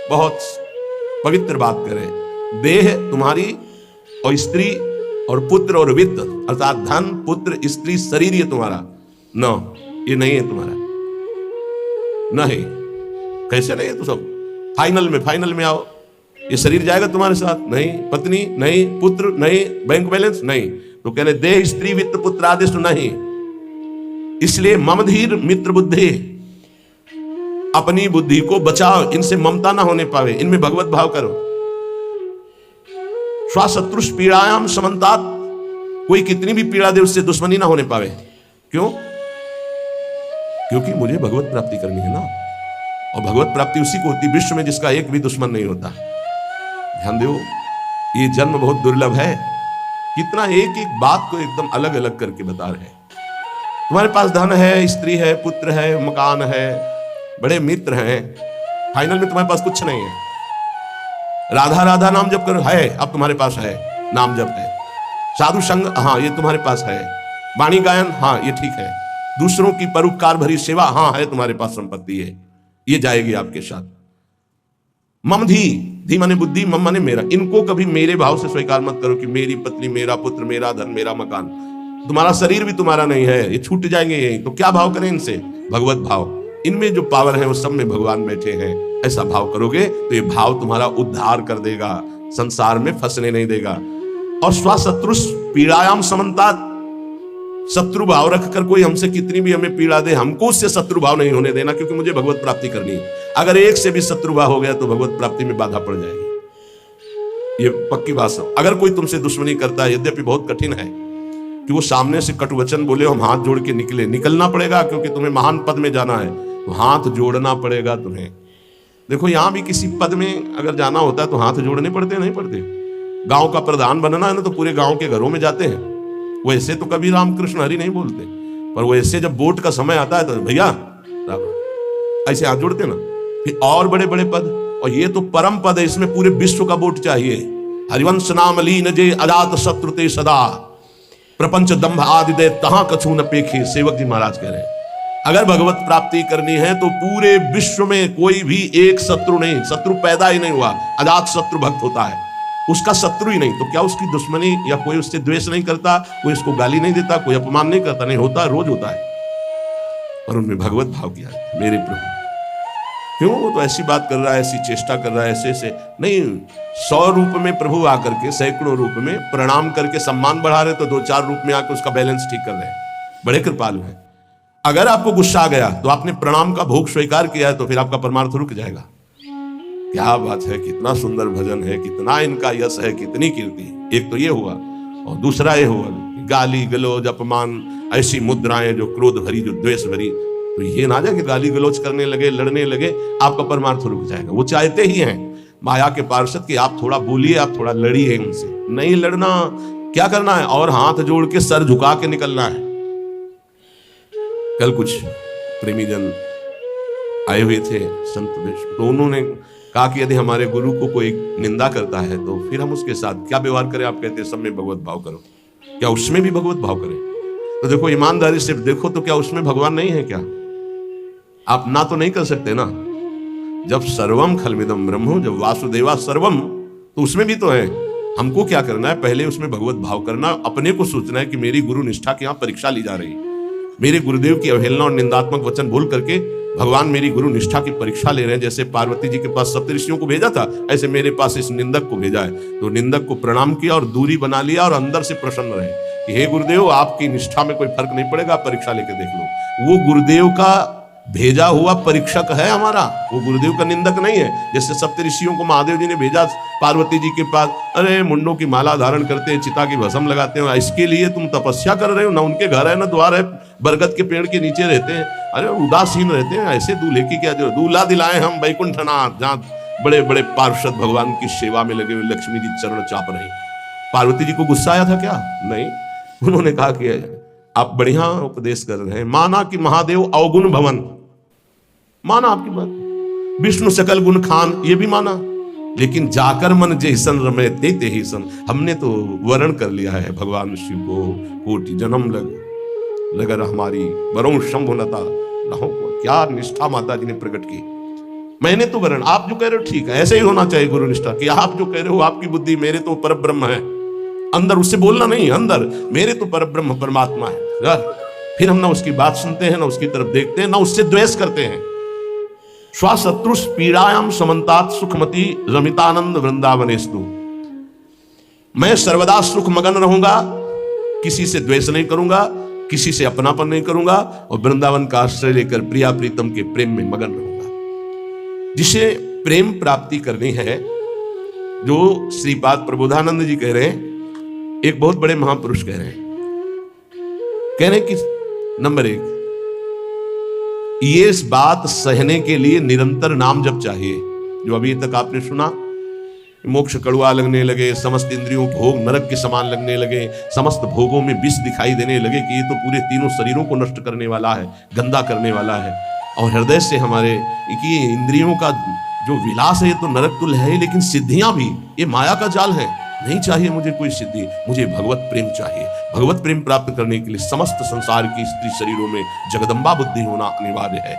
बहुत पवित्र बात करें, देह तुम्हारी और स्त्री और पुत्र और वित्त अर्थात धन पुत्र स्त्री शरीर ये तुम्हारा न, ये नहीं है तुम्हारा, नहीं, कैसे नहीं है, तो सब फाइनल में आओ, ये शरीर जाएगा तुम्हारे साथ, नहीं, पत्नी नहीं, पुत्र नहीं, बैंक बैलेंस नहीं, तो कह रहे देह स्त्री वित्त पुत्र आदिश नहीं। इसलिए ममधीर मित्र बुद्धि, अपनी बुद्धि को बचाओ, इनसे ममता ना होने पावे, इनमें भगवत भाव करो। स्वशत्रु पीड़ायाम समन्तात, कोई कितनी भी पीड़ा दे उससे दुश्मनी ना होने पावे। क्यों, क्योंकि मुझे भगवत प्राप्ति करनी है ना, और भगवत प्राप्ति उसी को होती विश्व में जिसका एक भी दुश्मन नहीं होता। ध्यान दो, ये जन्म बहुत दुर्लभ है, कितना एक एक बात को एकदम अलग अलग करके बता रहे हैं। तुम्हारे पास धन है, स्त्री है, पुत्र है, मकान है, बड़े मित्र हैं, फाइनल में तुम्हारे पास कुछ नहीं है। राधा राधा नाम जप करो, है, अब तुम्हारे पास है, नाम जप है। साधु संग, हाँ ये तुम्हारे पास है। वाणी गायन, हाँ ये ठीक है। दूसरों की परोपकार भरी सेवा, हाँ है तुम्हारे पास संपत्ति है, ये जाएगी आपके साथ। मम धी माने बुद्धि, मम माने मेरा, इनको कभी मेरे भाव से स्वीकार मत करो कि मेरी पत्नी, मेरा पुत्र, मेरा धन, मेरा मकान। तुम्हारा शरीर भी तुम्हारा नहीं है, ये छूट जाएंगे यही, तो क्या भाव करें इनसे, भगवत भाव। इनमें जो पावर है वो सब में भगवान बैठे हैं, ऐसा भाव करोगे तो ये भाव तुम्हारा उद्धार कर देगा, संसार में फंसने नहीं देगा। और स्वशत्रु पीड़ायाम समन्तात, शत्रु भाव रखकर कोई हमसे कितनी भी हमें पीड़ा दे, हमको उससे शत्रु भाव नहीं होने देना, क्योंकि मुझे भगवत प्राप्ति करनी है। अगर एक से भी शत्रु भाव हो गया तो भगवत प्राप्ति में बाधा पड़ जाएगी, ये पक्की बात है। अगर कोई तुमसे दुश्मनी करता है, यद्यपि बहुत कठिन है, कि वो सामने से कटु वचन बोले, हम हाथ जोड़ के निकलना पड़ेगा, क्योंकि तुम्हें महान पद में जाना है, तो हाथ जोड़ना पड़ेगा तुम्हें। देखो यहां भी किसी पद में अगर जाना होता है तो हाथ जोड़ने पड़ते नहीं पड़ते? गांव का प्रधान बनना है ना, तो पूरे गांव के घरों में जाते हैं। वैसे तो कभी रामकृष्ण हरि नहीं बोलते, पर वैसे जब वोट का समय आता है तो भैया ऐसे हाथ जोड़ते ना। फिर और बड़े बड़े पद, और ये तो परम पद है, इसमें पूरे विश्व का वोट चाहिए। हरिवंश नाम लीन जे अजात शत्रुते सदा, प्रपंच दंभ आदि दे तहां कछु न पेखे। सेवक जी महाराज कह रहे हैं, अगर भगवत प्राप्ति करनी है तो पूरे विश्व में कोई भी एक शत्रु नहीं, शत्रु पैदा ही नहीं हुआ। अजात शत्रु भक्त होता है, उसका शत्रु ही नहीं, तो क्या उसकी दुश्मनी या कोई उससे द्वेष नहीं करता, कोई उसको गाली नहीं देता, कोई अपमान नहीं करता? नहीं होता, रोज होता है। पर उनमें भगवत भाव किया है, मेरे प्रभु क्यों वो तो ऐसी बात कर रहा है, ऐसी चेष्टा कर रहा है, ऐसे नहीं। 100 रूप में प्रभु आकर के, सैकड़ों रूप में प्रणाम करके सम्मान बढ़ा रहे, तो 2-4 रूप में आकर उसका बैलेंस ठीक कर रहे हैं। बड़े कृपालु है। अगर आपको गुस्सा आ गया तो आपने प्रणाम का भोग स्वीकार किया है, तो फिर आपका परमार्थ रुक जाएगा। क्या बात है, कितना सुंदर भजन है, कितना इनका यश है, कितनी कीर्ति। एक तो ये हुआ, और दूसरा ये हुआ गाली गलौज अपमान, ऐसी मुद्राएं जो क्रोध भरी, जो द्वेष भरी। तो ये ना जाए कि गाली गलौज करने लगे, लड़ने लगे, आपका परमार्थ रुक जाएगा। वो चाहते ही हैं माया के पार्षद कि आप थोड़ा बोलिए, आप थोड़ा लड़िए उनसे। नहीं लड़ना, क्या करना है, और हाथ जोड़ के सर झुका के निकलना है। कल कुछ प्रेमी जन आए हुए थे संत वेश, तो उन्होंने कहा कि यदि हमारे गुरु को कोई निंदा करता है तो फिर हम उसके साथ क्या व्यवहार करें? आप कहते हैं सब में भगवत भाव करो, क्या उसमें भी भगवत भाव करें? तो देखो ईमानदारी से देखो, तो क्या उसमें भगवान नहीं है क्या? आप ना तो नहीं कर सकते ना। जब सर्वम खलमिदम ब्रह्म, जब वासुदेवा सर्वम, तो उसमें भी तो है। हमको क्या करना है? पहले उसमें भगवत भाव करना, अपने को सोचना है कि मेरी गुरु निष्ठा की यहाँ परीक्षा ली जा रही है। मेरे गुरुदेव की अवहेलना और निंदात्मक वचन बोल करके भगवान मेरी गुरु निष्ठा की परीक्षा ले रहे हैं। जैसे पार्वती जी के पास सप्तऋषियों को भेजा था, ऐसे मेरे पास इस निंदक को भेजा है। तो निंदक को प्रणाम किया और दूरी बना लिया, और अंदर से प्रसन्न रहे कि हे गुरुदेव, आपकी निष्ठा में कोई फर्क नहीं पड़ेगा, परीक्षा लेके देख लो। वो गुरुदेव का भेजा हुआ परीक्षक है हमारा, वो गुरुदेव का निंदक नहीं है। जैसे सप्तऋषियों को महादेव जी ने भेजा पार्वती जी के पास, अरे मुंडों की माला धारण करते हैं, चिता की भस्म लगाते हैं, इसके लिए तुम तपस्या कर रहे हो? ना उनके घर है ना द्वार है, बरगद के पेड़ के नीचे रहते हैं, अरे उदासीन रहते हैं। ऐसे दूल्हे की क्या जरूरत? दूल्हा दिलाए हम वैकुंठनाथ, जहाँ बड़े बड़े पार्षद भगवान की सेवा में लगे हुए लक्ष्मी जी चरण चाप रहे। पार्वती जी को गुस्सा आया था क्या? नहीं, उन्होंने कहा कि आप बढ़िया उपदेश कर रहे हैं, माना कि महादेव अवगुण भवन, माना आपकी बात, विष्णु सकल गुण खान, ये भी माना, लेकिन जाकर मन जैसन रमे देते ही सन। हमने तो वर्ण कर लिया है भगवान शिव को, कोटि जन्म लगर हमारी वरुण शंभुनता रहो। क्या निष्ठा माता जी ने प्रकट की। मैंने तो वर्ण, आप जो कह रहे हो ठीक है, ऐसे ही होना चाहिए गुरु निष्ठा कि आप जो कह रहे हो आपकी बुद्धि, मेरे तो परब्रह्म है अंदर, उससे बोलना नहीं, अंदर मेरे तो परब्रह्म परमात्मा है। फिर हम ना उसकी बात सुनते हैं, ना उसकी तरफ देखते हैं, ना उससे द्वेष करते हैं। स्वशत्रु पीड़ायाम समन्तात सुखमती रमितानंद वृंदावनेस्तु। मैं सर्वदा सुख मगन रहूंगा, किसी से द्वेष नहीं करूंगा, किसी से अपनापन नहीं करूंगा, और वृंदावन का आश्रय लेकर प्रिया प्रीतम के प्रेम में मगन रहूंगा। जिसे प्रेम प्राप्ति करनी है, जो श्रीपाद प्रबोधानंद जी कह रहे हैं, एक बहुत बड़े महापुरुष कह रहे हैं कि नंबर 1, ये इस बात सहने के लिए निरंतर नाम जप चाहिए। जो अभी तक आपने सुना, मोक्ष कड़वा लगने लगे, समस्त इंद्रियों भोग नरक के समान लगने लगे, समस्त भोगों में विष दिखाई देने लगे कि ये तो पूरे तीनों शरीरों को नष्ट करने वाला है, गंदा करने वाला है। और हृदय से हमारे कि इंद्रियों का जो विलास है ये तो नरक तुल्य है, लेकिन सिद्धियां भी ये माया का जाल है। नहीं चाहिए मुझे कोई सिद्धि, मुझे भगवत प्रेम चाहिए। भगवत प्रेम प्राप्त करने के लिए समस्त संसार की स्त्री शरीरों में जगदम्बा बुद्धि होना अनिवार्य है,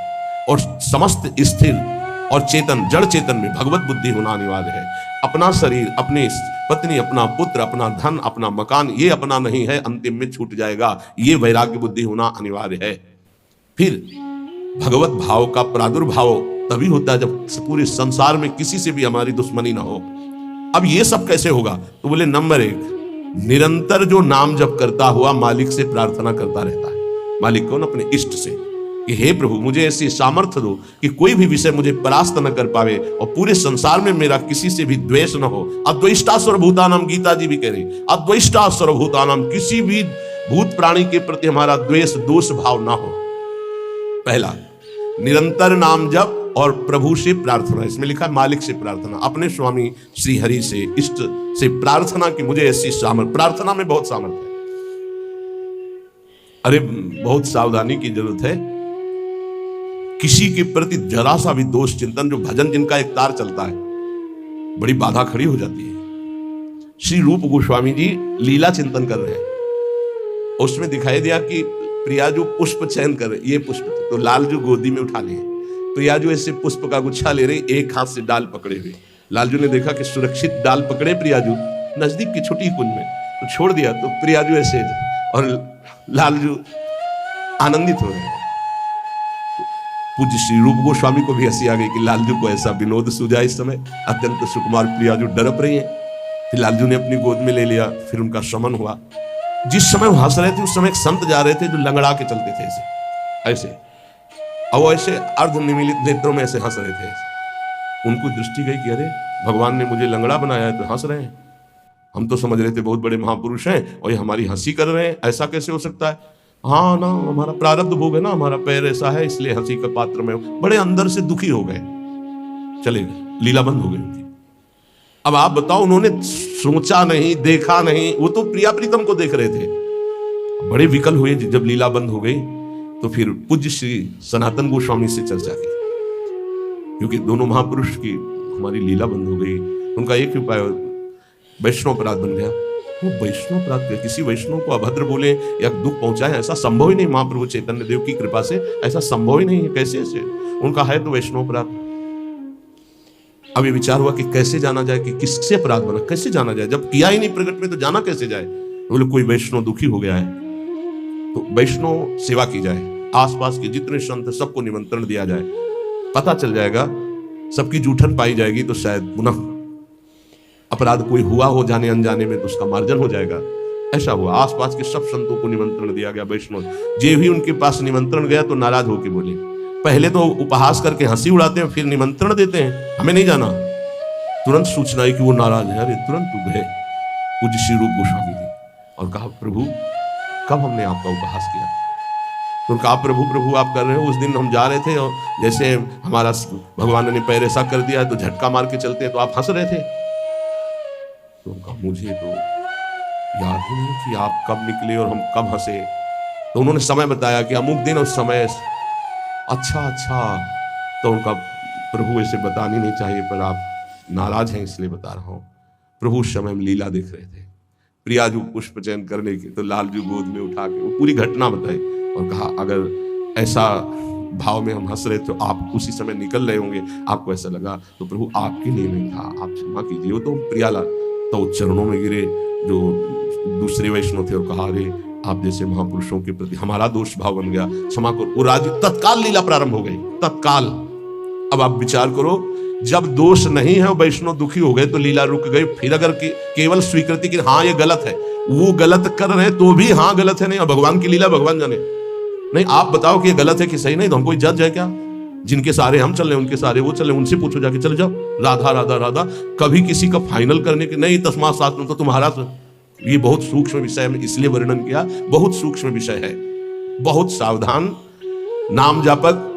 और समस्त स्थिर और चेतन जड़ चेतन में भगवत बुद्धि होना अनिवार्य है। अपना शरीर, अपनी पत्नी, अपना पुत्र, अपना धन, अपना मकान, ये अपना नहीं है, अंतिम में छूट जाएगा। ये वैराग्य बुद्धि होना अनिवार्य है। फिर भगवत भाव का प्रादुर्भाव तभी होता है जब पूरे संसार में किसी से भी हमारी दुश्मनी ना हो। अब ये सब कैसे होगा? तो बोले नंबर 1, निरंतर जो नाम जप करता हुआ मालिक से प्रार्थना करता रहता है। मालिक कौन? अपने इष्ट से, कि हे प्रभु मुझे ऐसी सामर्थ्य दो कि कोई भी विषय मुझे परास्त न कर पावे, और पूरे संसार में मेरा किसी से भी द्वेष न हो। अद्वैष्टा सर्वभूतानाम, गीता जी भी कह रही, अद्वैष्टा सर्वभूतानाम, किसी भी भूत प्राणी के प्रति हमारा द्वेष दोष भाव ना हो। पहला, निरंतर नाम जप और प्रभु से प्रार्थना। इसमें लिखा है मालिक से प्रार्थना, अपने स्वामी श्री हरि से, इष्ट से प्रार्थना कि मुझे ऐसी सामर्थ। प्रार्थना में बहुत सामर्थ है। अरे बहुत सावधानी की जरूरत है। किसी के प्रति जरा सा भी दोष चिंतन, जो भजन जिनका एक तार चलता है, बड़ी बाधा खड़ी हो जाती है। श्री रूप गोस्वामी जी लीला चिंतन कर रहे हैं, उसमें दिखाई दिया कि प्रियाजू पुष्प चयन कर रहे, ये पुष्प थे, तो लालजू गोदी में उठा लिए। प्रियाजू ऐसे पुष्प का गुच्छा ले रहे, एक हाथ से डाल पकड़े हुए। लालजू ने देखा कि सुरक्षित डाल पकड़े प्रियाजू नजदीक की छोटी कुंज में, तो छोड़ दिया। तो प्रियाजू ऐसे और लालजू आनंदित हो रहे। पूज्य श्री रूप गोस्वामी को भी हंसी आ गई कि लालजू को ऐसा विनोद सूझा। इस समय अत्यंत सुकुमार प्रियाजू डरप रही है। फिर लालजू ने अपनी गोद में ले लिया, फिर उनका शमन हुआ। जिस समय वो हंस रहे थे उस समय एक संत जा रहे थे जो लंगड़ा के चलते थे ऐसे ऐसे, और वो ऐसे अर्ध निमीलित नेत्रों में ऐसे हंस रहे थे। उनको दृष्टि गई कि अरे भगवान ने मुझे लंगड़ा बनाया है तो हंस रहे हैं। हम तो समझ रहे थे बहुत बड़े महापुरुष हैं और ये हमारी हंसी कर रहे हैं, ऐसा कैसे हो सकता है? हाँ ना, हमारा प्रारब्ध भोग है ना, हमारा पैर ऐसा है इसलिए हंसी का पात्र में। बड़े अंदर से दुखी हो गए, चले गए, लीला बंद हो गई उनकी। अब आप बताओ, उन्होंने सोचा नहीं, देखा नहीं, वो तो प्रिया प्रीतम को देख रहे थे। बड़े विकल हुए जब लीला बंद हो गई। तो फिर पूज्य श्री सनातन गोस्वामी से चर्चा की, क्योंकि दोनों महापुरुष की हमारी लीला बंद हो गई। उनका एक उपाय वैष्णव अपराध बन गया। वो वैष्णव अपराध, किसी वैष्णव को अभद्र बोले या दुख पहुंचाए, ऐसा संभव ही नहीं। महाप्रभु चैतन्य देव की कृपा से ऐसा संभव ही नहीं है। कैसे ऐसे? उनका है तो वैष्णव अपराध। अब ये विचार हुआ कि कैसे जाना जाए कि किससे अपराध बना, कैसे जाना जाए? जब किया ही नहीं प्रकट में तो जाना कैसे जाए? बोले कोई वैष्णव दुखी हो गया है तो वैष्णव सेवा की जाए, आसपास के जितने संत सबको निमंत्रण दिया जाए, पता चल जाएगा, सबकी जूठन पाई जाएगी तो शायद पुनः अपराध कोई हुआ हो जाने अनजाने में तो उसका मार्जन हो जाएगा। ऐसा हुआ, आसपास के सब संतों को निमंत्रण दिया गया। वैष्णव जे भी उनके पास निमंत्रण गया तो नाराज होकर बोले, पहले तो उपहास करके हंसी उड़ाते हैं, फिर निमंत्रण देते हैं, हमें नहीं जाना। तुरंत सूचना है कि वो नाराज है। अरे तुरंत गए पूज्य श्री रूप गोस्वामी जी और कहा, प्रभु कब हमने आपका उपहास किया? तो कहा, प्रभु प्रभु आप कर रहे हो। उस दिन हम जा रहे थे और जैसे हमारा भगवान ने पैर ऐसा कर दिया तो झटका मार के चलते तो आप हंस रहे थे। तो उनका मुझे तो याद ही नहीं कि आप कब निकले और हम कब हंसे। तो उन्होंने समय बताया कि अमुक दिन उस समय। अच्छा, तो उनका, प्रभु ऐसे बतानी नहीं चाहिए पर आप नाराज हैं इसलिए बता रहा हूं। प्रभु उस समय हम लीला देख रहे थे, प्रियाजू पुष्प चयन करने की, तो लालजू गोद में उठा के वो पूरी घटना बताई और कहा, अगर ऐसा भाव में हम हंस रहे तो आप उसी समय निकल रहे होंगे, आपको ऐसा लगा तो प्रभु आपके लिए नहीं था, आप क्षमा कीजिए। वो तो प्रियाला तो चरणों में गिरे जो दूसरे वैष्णव थे और कहा, अरे आप जैसे महापुरुषों के प्रति हमारा दोष भाव बन गया, क्षमा करो। वो राजी, तत्काल लीला प्रारंभ हो गई, तत्काल। अब आप विचार करो, जब दोष नहीं है वैष्णव दुखी हो गए तो लीला रुक गई। फिर अगर केवल स्वीकृति की हाँ ये गलत है, वो गलत कर रहे हैं तो भी हाँ गलत है, नहीं और भगवान की लीला भगवान जाने। नहीं आप बताओ कि ये गलत है कि सही, नहीं तो हम कोई जज है क्या? जिनके सारे हम चल रहे उनके सारे वो चल रहे, उनसे पूछो जाके, चले जाओ राधा राधा राधा। कभी किसी का फाइनल करने के नहीं, तस्मात् शास्त्रम तो तुम्हारा। ये बहुत सूक्ष्म विषय है, इसलिए वर्णन किया, बहुत सूक्ष्म विषय है, बहुत सावधान। नाम जापक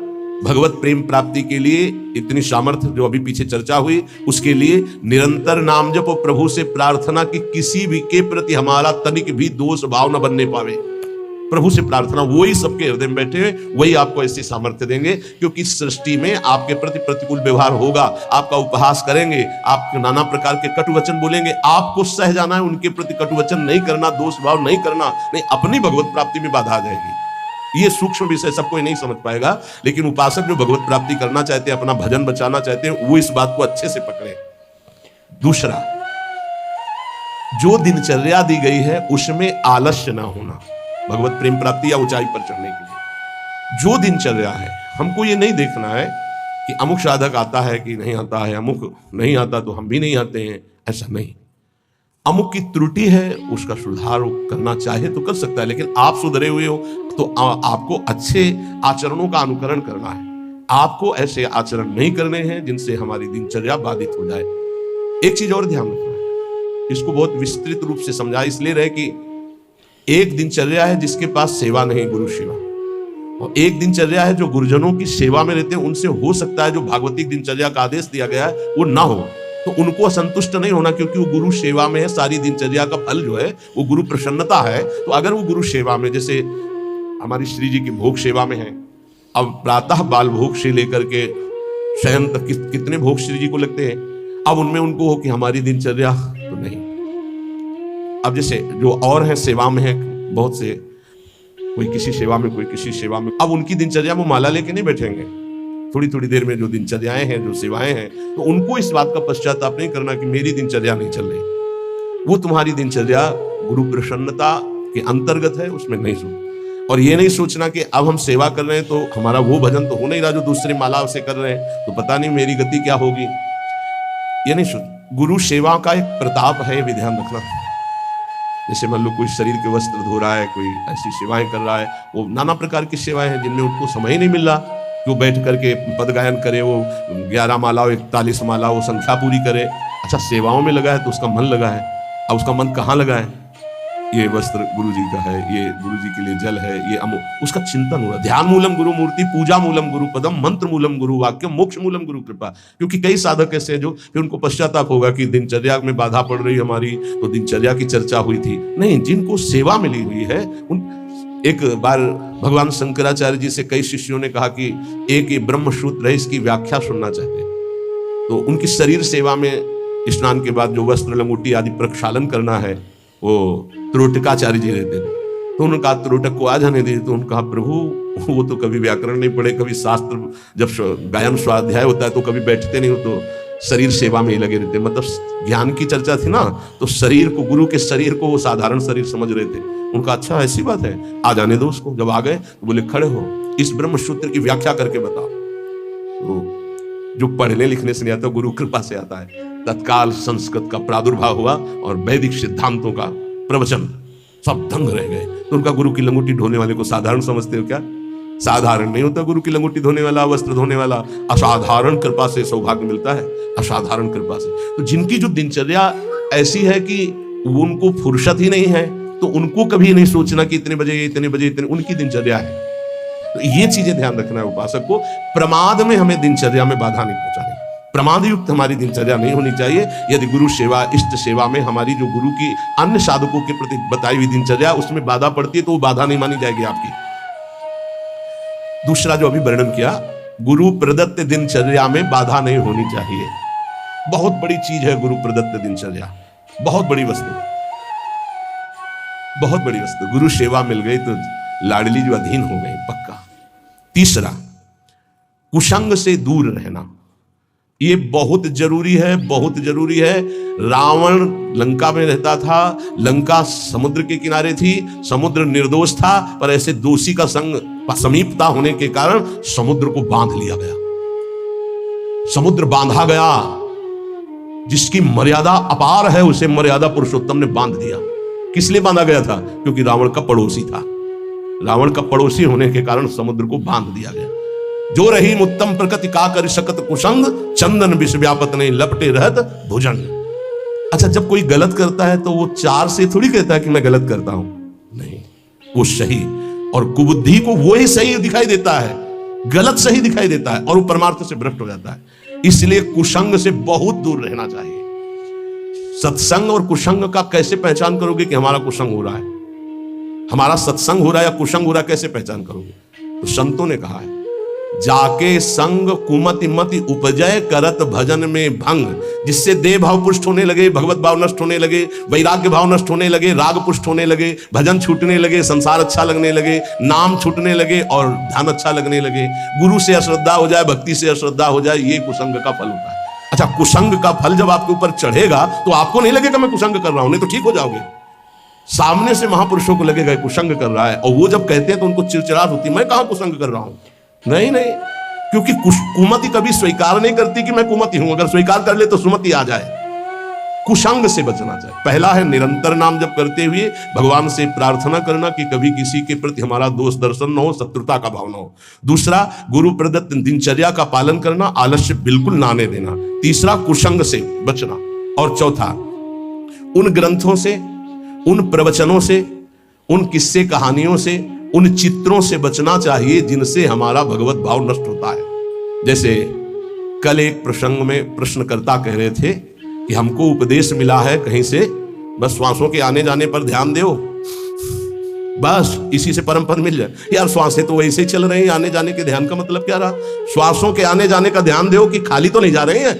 भगवत प्रेम प्राप्ति के लिए इतनी सामर्थ्य जो अभी पीछे चर्चा हुई, उसके लिए निरंतर नाम जप और प्रभु से प्रार्थना कि किसी भी के प्रति हमारा तनिक भी दोष भाव न बनने पावे। प्रभु से प्रार्थना, वही सबके हृदय में बैठे हुए, वही आपको ऐसी सामर्थ्य देंगे। क्योंकि सृष्टि में आपके प्रति प्रतिकूल व्यवहार होगा, आपका उपहास करेंगे, आपके नाना प्रकार के कटु वचन बोलेंगे, आपको सह जाना है, उनके प्रति कटु वचन नहीं करना, दोष भाव नहीं करना, नहीं अपनी भगवत प्राप्ति में बाधा आ जाएगी। ये सूक्ष्म विषय सब कोई नहीं समझ पाएगा, लेकिन उपासक जो भगवत प्राप्ति करना चाहते हैं, अपना भजन बचाना चाहते हैं, वो इस बात को अच्छे से पकड़े। दूसरा, जो दिनचर्या दी गई है उसमें आलस्य ना होना, भगवत प्रेम प्राप्ति या ऊंचाई पर चढ़ने के लिए जो दिनचर्या है, हमको ये नहीं देखना है कि अमुक साधक आता है कि नहीं आता है, अमुक नहीं आता तो हम भी नहीं आते हैं, ऐसा नहीं। अमुक की त्रुटि है, उसका सुधार करना चाहे तो कर सकता है, लेकिन आप सुधरे हुए हो तो आपको अच्छे आचरणों का अनुकरण करना है। आपको ऐसे आचरण नहीं करने हैं जिनसे हमारी दिनचर्या बाधित हो जाए। एक चीज और ध्यान रखना है, इसको बहुत विस्तृत रूप से समझा इसलिए रहे कि एक दिनचर्या है जिसके पास सेवा नहीं, गुरु सेवा, और एक दिनचर्या है जो गुरुजनों की सेवा में रहते हैं। उनसे हो सकता है जो भागवतिक दिनचर्या का आदेश दिया गया है वो ना हो, तो उनको असंतुष्ट नहीं होना, क्योंकि वो गुरु सेवा में है। सारी दिनचर्या का फल जो है वो गुरु प्रसन्नता है। तो अगर वो गुरु सेवा में, जैसे हमारी श्री जी की भोग सेवा में है, अब प्रातः बाल भोग से लेकर के शयन तक कितने भोग श्री जी को लगते हैं, अब उनमें उनको हो कि हमारी दिनचर्या तो नहीं। अब जैसे जो और हैं सेवा में है बहुत से, कोई किसी सेवा में, कोई किसी सेवा में, अब उनकी दिनचर्या वो माला लेके नहीं बैठेंगे। थोड़ी थोड़ी देर में जो दिनचर्याएं हैं, जो सेवाएं हैं, तो उनको इस बात का पश्चाताप नहीं करना कि मेरी दिनचर्या नहीं चल रही। वो तुम्हारी दिनचर्या गुरु प्रसन्नता के अंतर्गत है, उसमें नहीं सोच। और ये नहीं सोचना कि अब हम सेवा कर रहे हैं तो हमारा वो भजन तो हो नहीं रहा जो दूसरे माला से कर रहे हैं, तो पता नहीं मेरी गति क्या होगी, ये नहीं सोच। गुरु सेवा का एक प्रताप है, भी ध्यान रखना। जैसे मान लो कोई शरीर के वस्त्र धो रहा है, कोई ऐसी सेवाएं कर रहा है, वो नाना प्रकार की सेवाएं हैं जिनमें उनको समय ही नहीं मिल रहा कि वो बैठ करके पद गायन करे, वो 11 माला 41 माला वो संख्या पूरी करे। अच्छा, सेवाओं में लगा है तो उसका मन लगा है, अब उसका मन कहाँ लगा है, ये वस्त्र गुरु जी का है, ये गुरु जी के लिए जल है, ये उसका चिंतन हो रहा है। ध्यान मूलम गुरु मूर्ति, पूजा मूलम गुरु पदम, मंत्र मूलम गुरु वाक्य, मोक्ष मूलम गुरु कृपा। क्योंकि कई साधक ऐसे हैं जो फिर उनको पश्चाताप होगा कि दिनचर्या में बाधा पड़ रही हमारी, तो दिनचर्या की चर्चा हुई थी। नहीं, जिनको सेवा मिली हुई है उन। एक बार भगवान शंकराचार्य जी से कई शिष्यों ने कहा कि एक ये ब्रह्म सूत्र है, इसकी व्याख्या सुनना चाहते हैं। तो उनकी शरीर सेवा में स्नान के बाद जो वस्त्र लंगोटी आदि प्रक्षालन करना है, वो त्रोटकाचार्य जी रहते थे। तो उन्होंने कहा त्रोटक को आ जाने दे। तो उन्होंने कहा प्रभु वो तो कभी व्याकरण नहीं पढ़े, कभी शास्त्र, जब गायन स्वाध्याय होता है तो कभी बैठते नहीं हो, तो शरीर सेवा में ही लगे रहते। मतलब ज्ञान की चर्चा थी ना, तो शरीर को, गुरु के शरीर को वो साधारण शरीर समझ रहे थे। उनका अच्छा ऐसी बात है, आ जाने दो उसको। जब आ गए तो बोले खड़े हो, इस ब्रह्म सूत्र की व्याख्या करके बताओ। तो जो पढ़ने लिखने से नहीं आता, गुरु कृपा से आता है। तत्काल संस्कृत का प्रादुर्भाव हुआ और वैदिक सिद्धांतों का प्रवचन, सब दंग रह गए। तो उनका गुरु की लंगोटी ढोने वाले को साधारण समझते हो क्या? साधारण नहीं होता गुरु की लंगोटी धोने वाला, वस्त्र धोने वाला। असाधारण कृपा से सौभाग्य मिलता है, असाधारण कृपा से। तो जिनकी जो दिनचर्या ऐसी है कि उनको फुर्सत ही नहीं है, तो उनको कभी नहीं सोचना कि इतने बजे इतने बजे इतने, उनकी दिनचर्या है। तो ये चीजें ध्यान रखना है उपासक को। प्रमाद में हमें दिनचर्या में बाधा नहीं पहुंचानी, प्रमाद युक्त हमारी दिनचर्या नहीं होनी चाहिए। यदि गुरु सेवा, इष्ट सेवा में हमारी जो गुरु की अन्य साधकों के प्रति बताई हुई दिनचर्या उसमें बाधा पड़ती है, तो वो बाधा नहीं मानी जाएगी आपकी। दूसरा जो अभी वर्णन किया, गुरु प्रदत्त दिनचर्या में बाधा नहीं होनी चाहिए। बहुत बड़ी चीज है गुरु प्रदत्त दिनचर्या, बहुत बड़ी वस्तु, बहुत बड़ी वस्तु। गुरु सेवा मिल गई तो लाडली जो अधीन हो गई पक्का। तीसरा, कुसंग से दूर रहना, ये बहुत जरूरी है, बहुत जरूरी है। रावण लंका में रहता था, लंका समुद्र के किनारे थी, समुद्र निर्दोष था, पर ऐसे दोषी का संग समीपता होने के कारण समुद्र को बांध लिया गया। समुद्र बांधा गया, जिसकी मर्यादा अपार है उसे मर्यादा पुरुषोत्तम ने बांध दिया। किस लिए बांधा गया था? क्योंकि रावण का पड़ोसी था। रावण का पड़ोसी होने के कारण समुद्र को बांध दिया गया। जो रही उत्तम प्रकृति का कर शकत कुसंग, चंदन विष व्यापत नहीं लपटे रहत भुजंग। अच्छा, जब कोई गलत करता है तो वो चार से थोड़ी कहता है कि मैं गलत करता हूं, नहीं, वो सही और कुबुद्धि को वो ही सही दिखाई देता है, गलत सही दिखाई देता है और वो परमार्थ से भ्रष्ट हो जाता है। इसलिए कुसंग से बहुत दूर रहना चाहिए। सत्संग और कुसंग का कैसे पहचान करोगे कि हमारा कुसंग हो रहा है, हमारा सत्संग हो रहा है या कुसंग हो रहा है, कैसे पहचान करोगे? तो संतों ने कहा है, जाके संग कुमति मति उपजय करत भजन में भंग, जिससे देह भाव पुष्ट होने लगे, भगवत भाव नष्ट होने लगे, वैराग्य भाव नष्ट होने लगे, राग पुष्ट होने लगे, भजन छूटने लगे, संसार अच्छा लगने लगे, नाम छूटने लगे और ध्यान अच्छा लगने लगे। गुरु से अश्रद्धा हो जाए, भक्ति से अश्रद्धा हो जाए, ये कुसंग का फल होता है। अच्छा, कुसंग का फल जब आपके ऊपर चढ़ेगा तो आपको नहीं लगेगा मैं कुसंग कर रहा हूं, नहीं तो ठीक हो जाओगे। सामने से महापुरुषों को लगेगा कुसंग कर रहा है, और वो जब कहते हैं तो उनको चिड़चिड़ाहट होती है, मैं कहां कुसंग कर रहा हूं। नहीं नहीं, क्योंकि कुमति कभी स्वीकार नहीं करती कि मैं कुमति हूं, अगर स्वीकार कर ले तो सुमति आ जाए। कुसंग से बचना चाहिए। पहला है निरंतर नाम जप करते हुए भगवान से प्रार्थना करना कि कभी किसी के प्रति हमारा दोष दर्शन न हो, शत्रुता का भाव न हो। दूसरा, गुरु प्रदत्त दिनचर्या का पालन करना, आलस्य बिल्कुल ना आने देना। तीसरा, कुसंग से बचना। और चौथा, उन ग्रंथों से, उन प्रवचनों से, उन किस्से कहानियों से, उन चित्रों से बचना चाहिए जिनसे हमारा भगवत भाव नष्ट होता है। जैसे कल एक प्रसंग में प्रश्नकर्ता कह रहे थे कि हमको उपदेश मिला है कहीं से, बस श्वासों के आने जाने पर ध्यान दो, बस इसी से परम पद मिल जाए। यार श्वासें तो वैसे ही चल रहे हैं, आने जाने के ध्यान का मतलब क्या रहा? श्वासों के आने जाने का ध्यान दो कि खाली तो नहीं जा रहे हैं।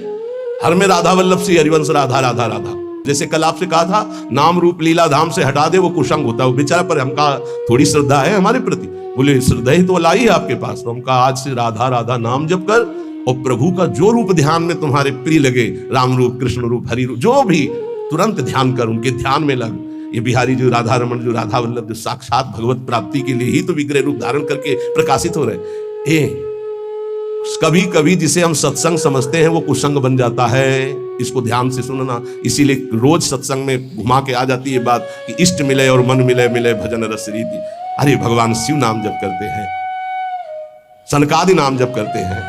हर में राधा वल्लभ श्री हरिवंश राधा राधा राधा। जैसे कल आपसे कहा था नाम रूप लीला धाम से हटा दे, वो कुसंग होता है। वो बेचारा, पर हमका थोड़ी श्रद्धा है हमारे प्रति। बोले श्रद्धा ही तो लाई है आपके पास, तो हमका आज से राधा राधा नाम जप कर, और प्रभु का जो रूप ध्यान में तुम्हारे प्रिय लगे, राम रूप, कृष्ण रूप, हरि रूप, जो भी, तुरंत ध्यान कर, उनके ध्यान में लग। ये बिहारी जो राधा रमन, जो राधा वल्लभ, जो साक्षात भगवत प्राप्ति के लिए ही तो विग्रह रूप धारण करके प्रकाशित हो रहे। कभी कभी जिसे हम सत्संग समझते हैं वो कुसंग बन जाता है। इसको ध्यान से सुनना। इसीलिए रोज सत्संग में घुमा के आ जाती है बात कि इष्ट मिले और मन मिले, मिले भजन रस रीति। अरे भगवान शिव नाम जप करते हैं, सनकादि नाम जप करते हैं,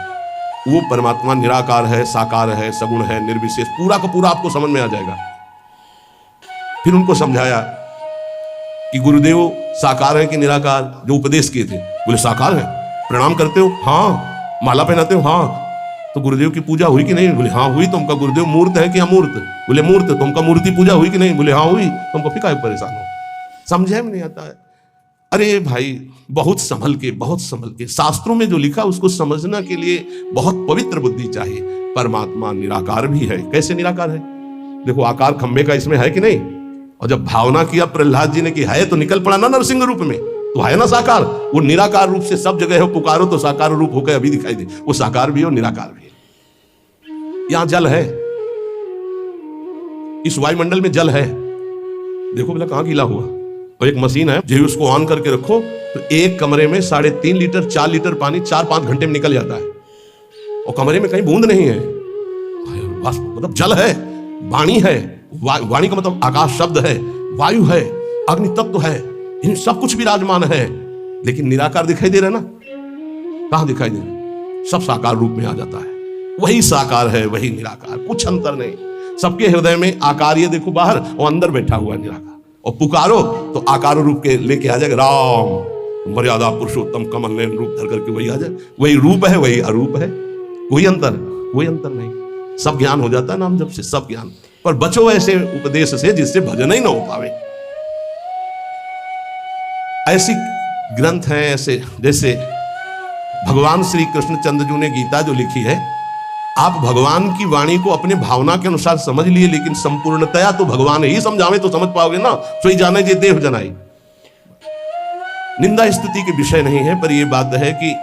वो परमात्मा निराकार है, साकार है, सगुण है, निर्विशेष, पूरा का पूरा आपको समझ में आ जाएगा। फिर उनको समझाया कि गुरुदेव साकार है कि निराकार? जो उपदेश किए थे, बोले साकार है। प्रणाम करते हो? हाँ। माला पहनाते हो? हाँ। तो गुरुदेव की पूजा हुई कि नहीं? बोले हाँ हुई। तुमका गुरुदेव मूर्त है कि अमूर्त? बोले मूर्त। तुमका मूर्ति पूजा हुई कि नहीं? बोले हाँ हुई। तुमको फिर काहे परेशान हो? समझे में नहीं आता है। अरे भाई, बहुत संभल के, बहुत संभल के। शास्त्रों में जो लिखा उसको समझने के लिए बहुत पवित्र बुद्धि चाहिए। परमात्मा निराकार भी है। कैसे निराकार है? देखो आकार खंबे का इसमें है कि नहीं? और जब भावना किया प्रहलाद जी ने कि है, तो निकल पड़ा ना नरसिंह रूप में, तो है ना साकार। वो निराकार रूप से सब जगह हो, पुकारो तो साकार रूप होकर अभी दिखाई दे। वो साकार भी हो, निराकार भी है। यहां जल है, इस वायुमंडल में जल है। देखो बोला कहां गीला हुआ। और एक मशीन है, जो उसको ऑन करके रखो तो एक कमरे में 3.5 लीटर 4 लीटर पानी 4-5 घंटे में निकल जाता है, और कमरे में कहीं बूंद नहीं है। बस मतलब जल है, वाणी है। वाणी का मतलब आकाश शब्द है, वायु है, अग्नि तत्व है, इन सब कुछ विराजमान है। लेकिन निराकार दिखाई दे रहा है ना? कहां दिखाई दे रहा? सब साकार रूप में आ जाता है। वही साकार है, वही निराकार, कुछ अंतर नहीं। सबके हृदय में आकार, ये देखो बाहर, और अंदर बैठा हुआ है निराकार। और पुकारो तो आकार रूप के लेके आ जाएगा। राम मर्यादा पुरुषोत्तम कमल नयन रूप धर करके वही आ जाए। वही रूप है, वही अरूप है, कोई अंतर नहीं। सब ज्ञान हो जाता है नाम जब से, सब ज्ञान। पर बचो ऐसे उपदेश से जिससे भजन ही ना हो पावे। ऐसी ग्रंथ हैं, ऐसे जैसे भगवान श्री कृष्णचंद्र जी ने गीता जो लिखी है, आप भगवान की वाणी को अपने भावना के अनुसार समझ लिए, लेकिन संपूर्णतया तो भगवान ही समझावे तो समझ पाओगे ना। सोई जाने जे देव जनाई। निंदा स्तुति के विषय नहीं है, पर यह बात है कि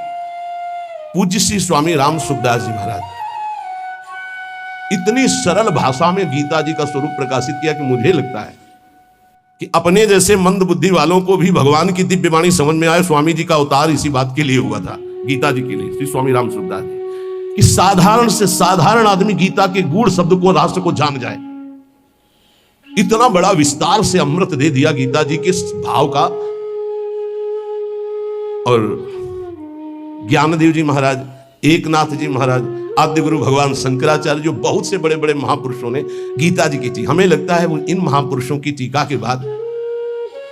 पूज्य श्री स्वामी राम सुखदास जी महाराज इतनी सरल भाषा में गीता जी का स्वरूप प्रकाशित किया कि मुझे लगता है कि अपने जैसे मंद बुद्धि वालों को भी भगवान की दिव्य वाणी समझ में आए। स्वामी जी का अवतार इसी बात के लिए हुआ था, गीता जी के लिए, श्री स्वामी राम सुखदास जी, कि साधारण से साधारण आदमी गीता के गूढ़ शब्द को, राष्ट्र को जान जाए। इतना बड़ा विस्तार से अमृत दे दिया गीता जी के भाव का। और ज्ञानदेव जी महाराज, एकनाथ जी महाराज, आद्य गुरु भगवान शंकराचार्य, जो बहुत से बड़े बड़े महापुरुषों ने गीता जी की टीका, हमें लगता है वो इन महापुरुषों की टीका के बाद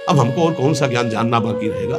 अब हमको और कौन सा ज्ञान जानना बाकी रहेगा।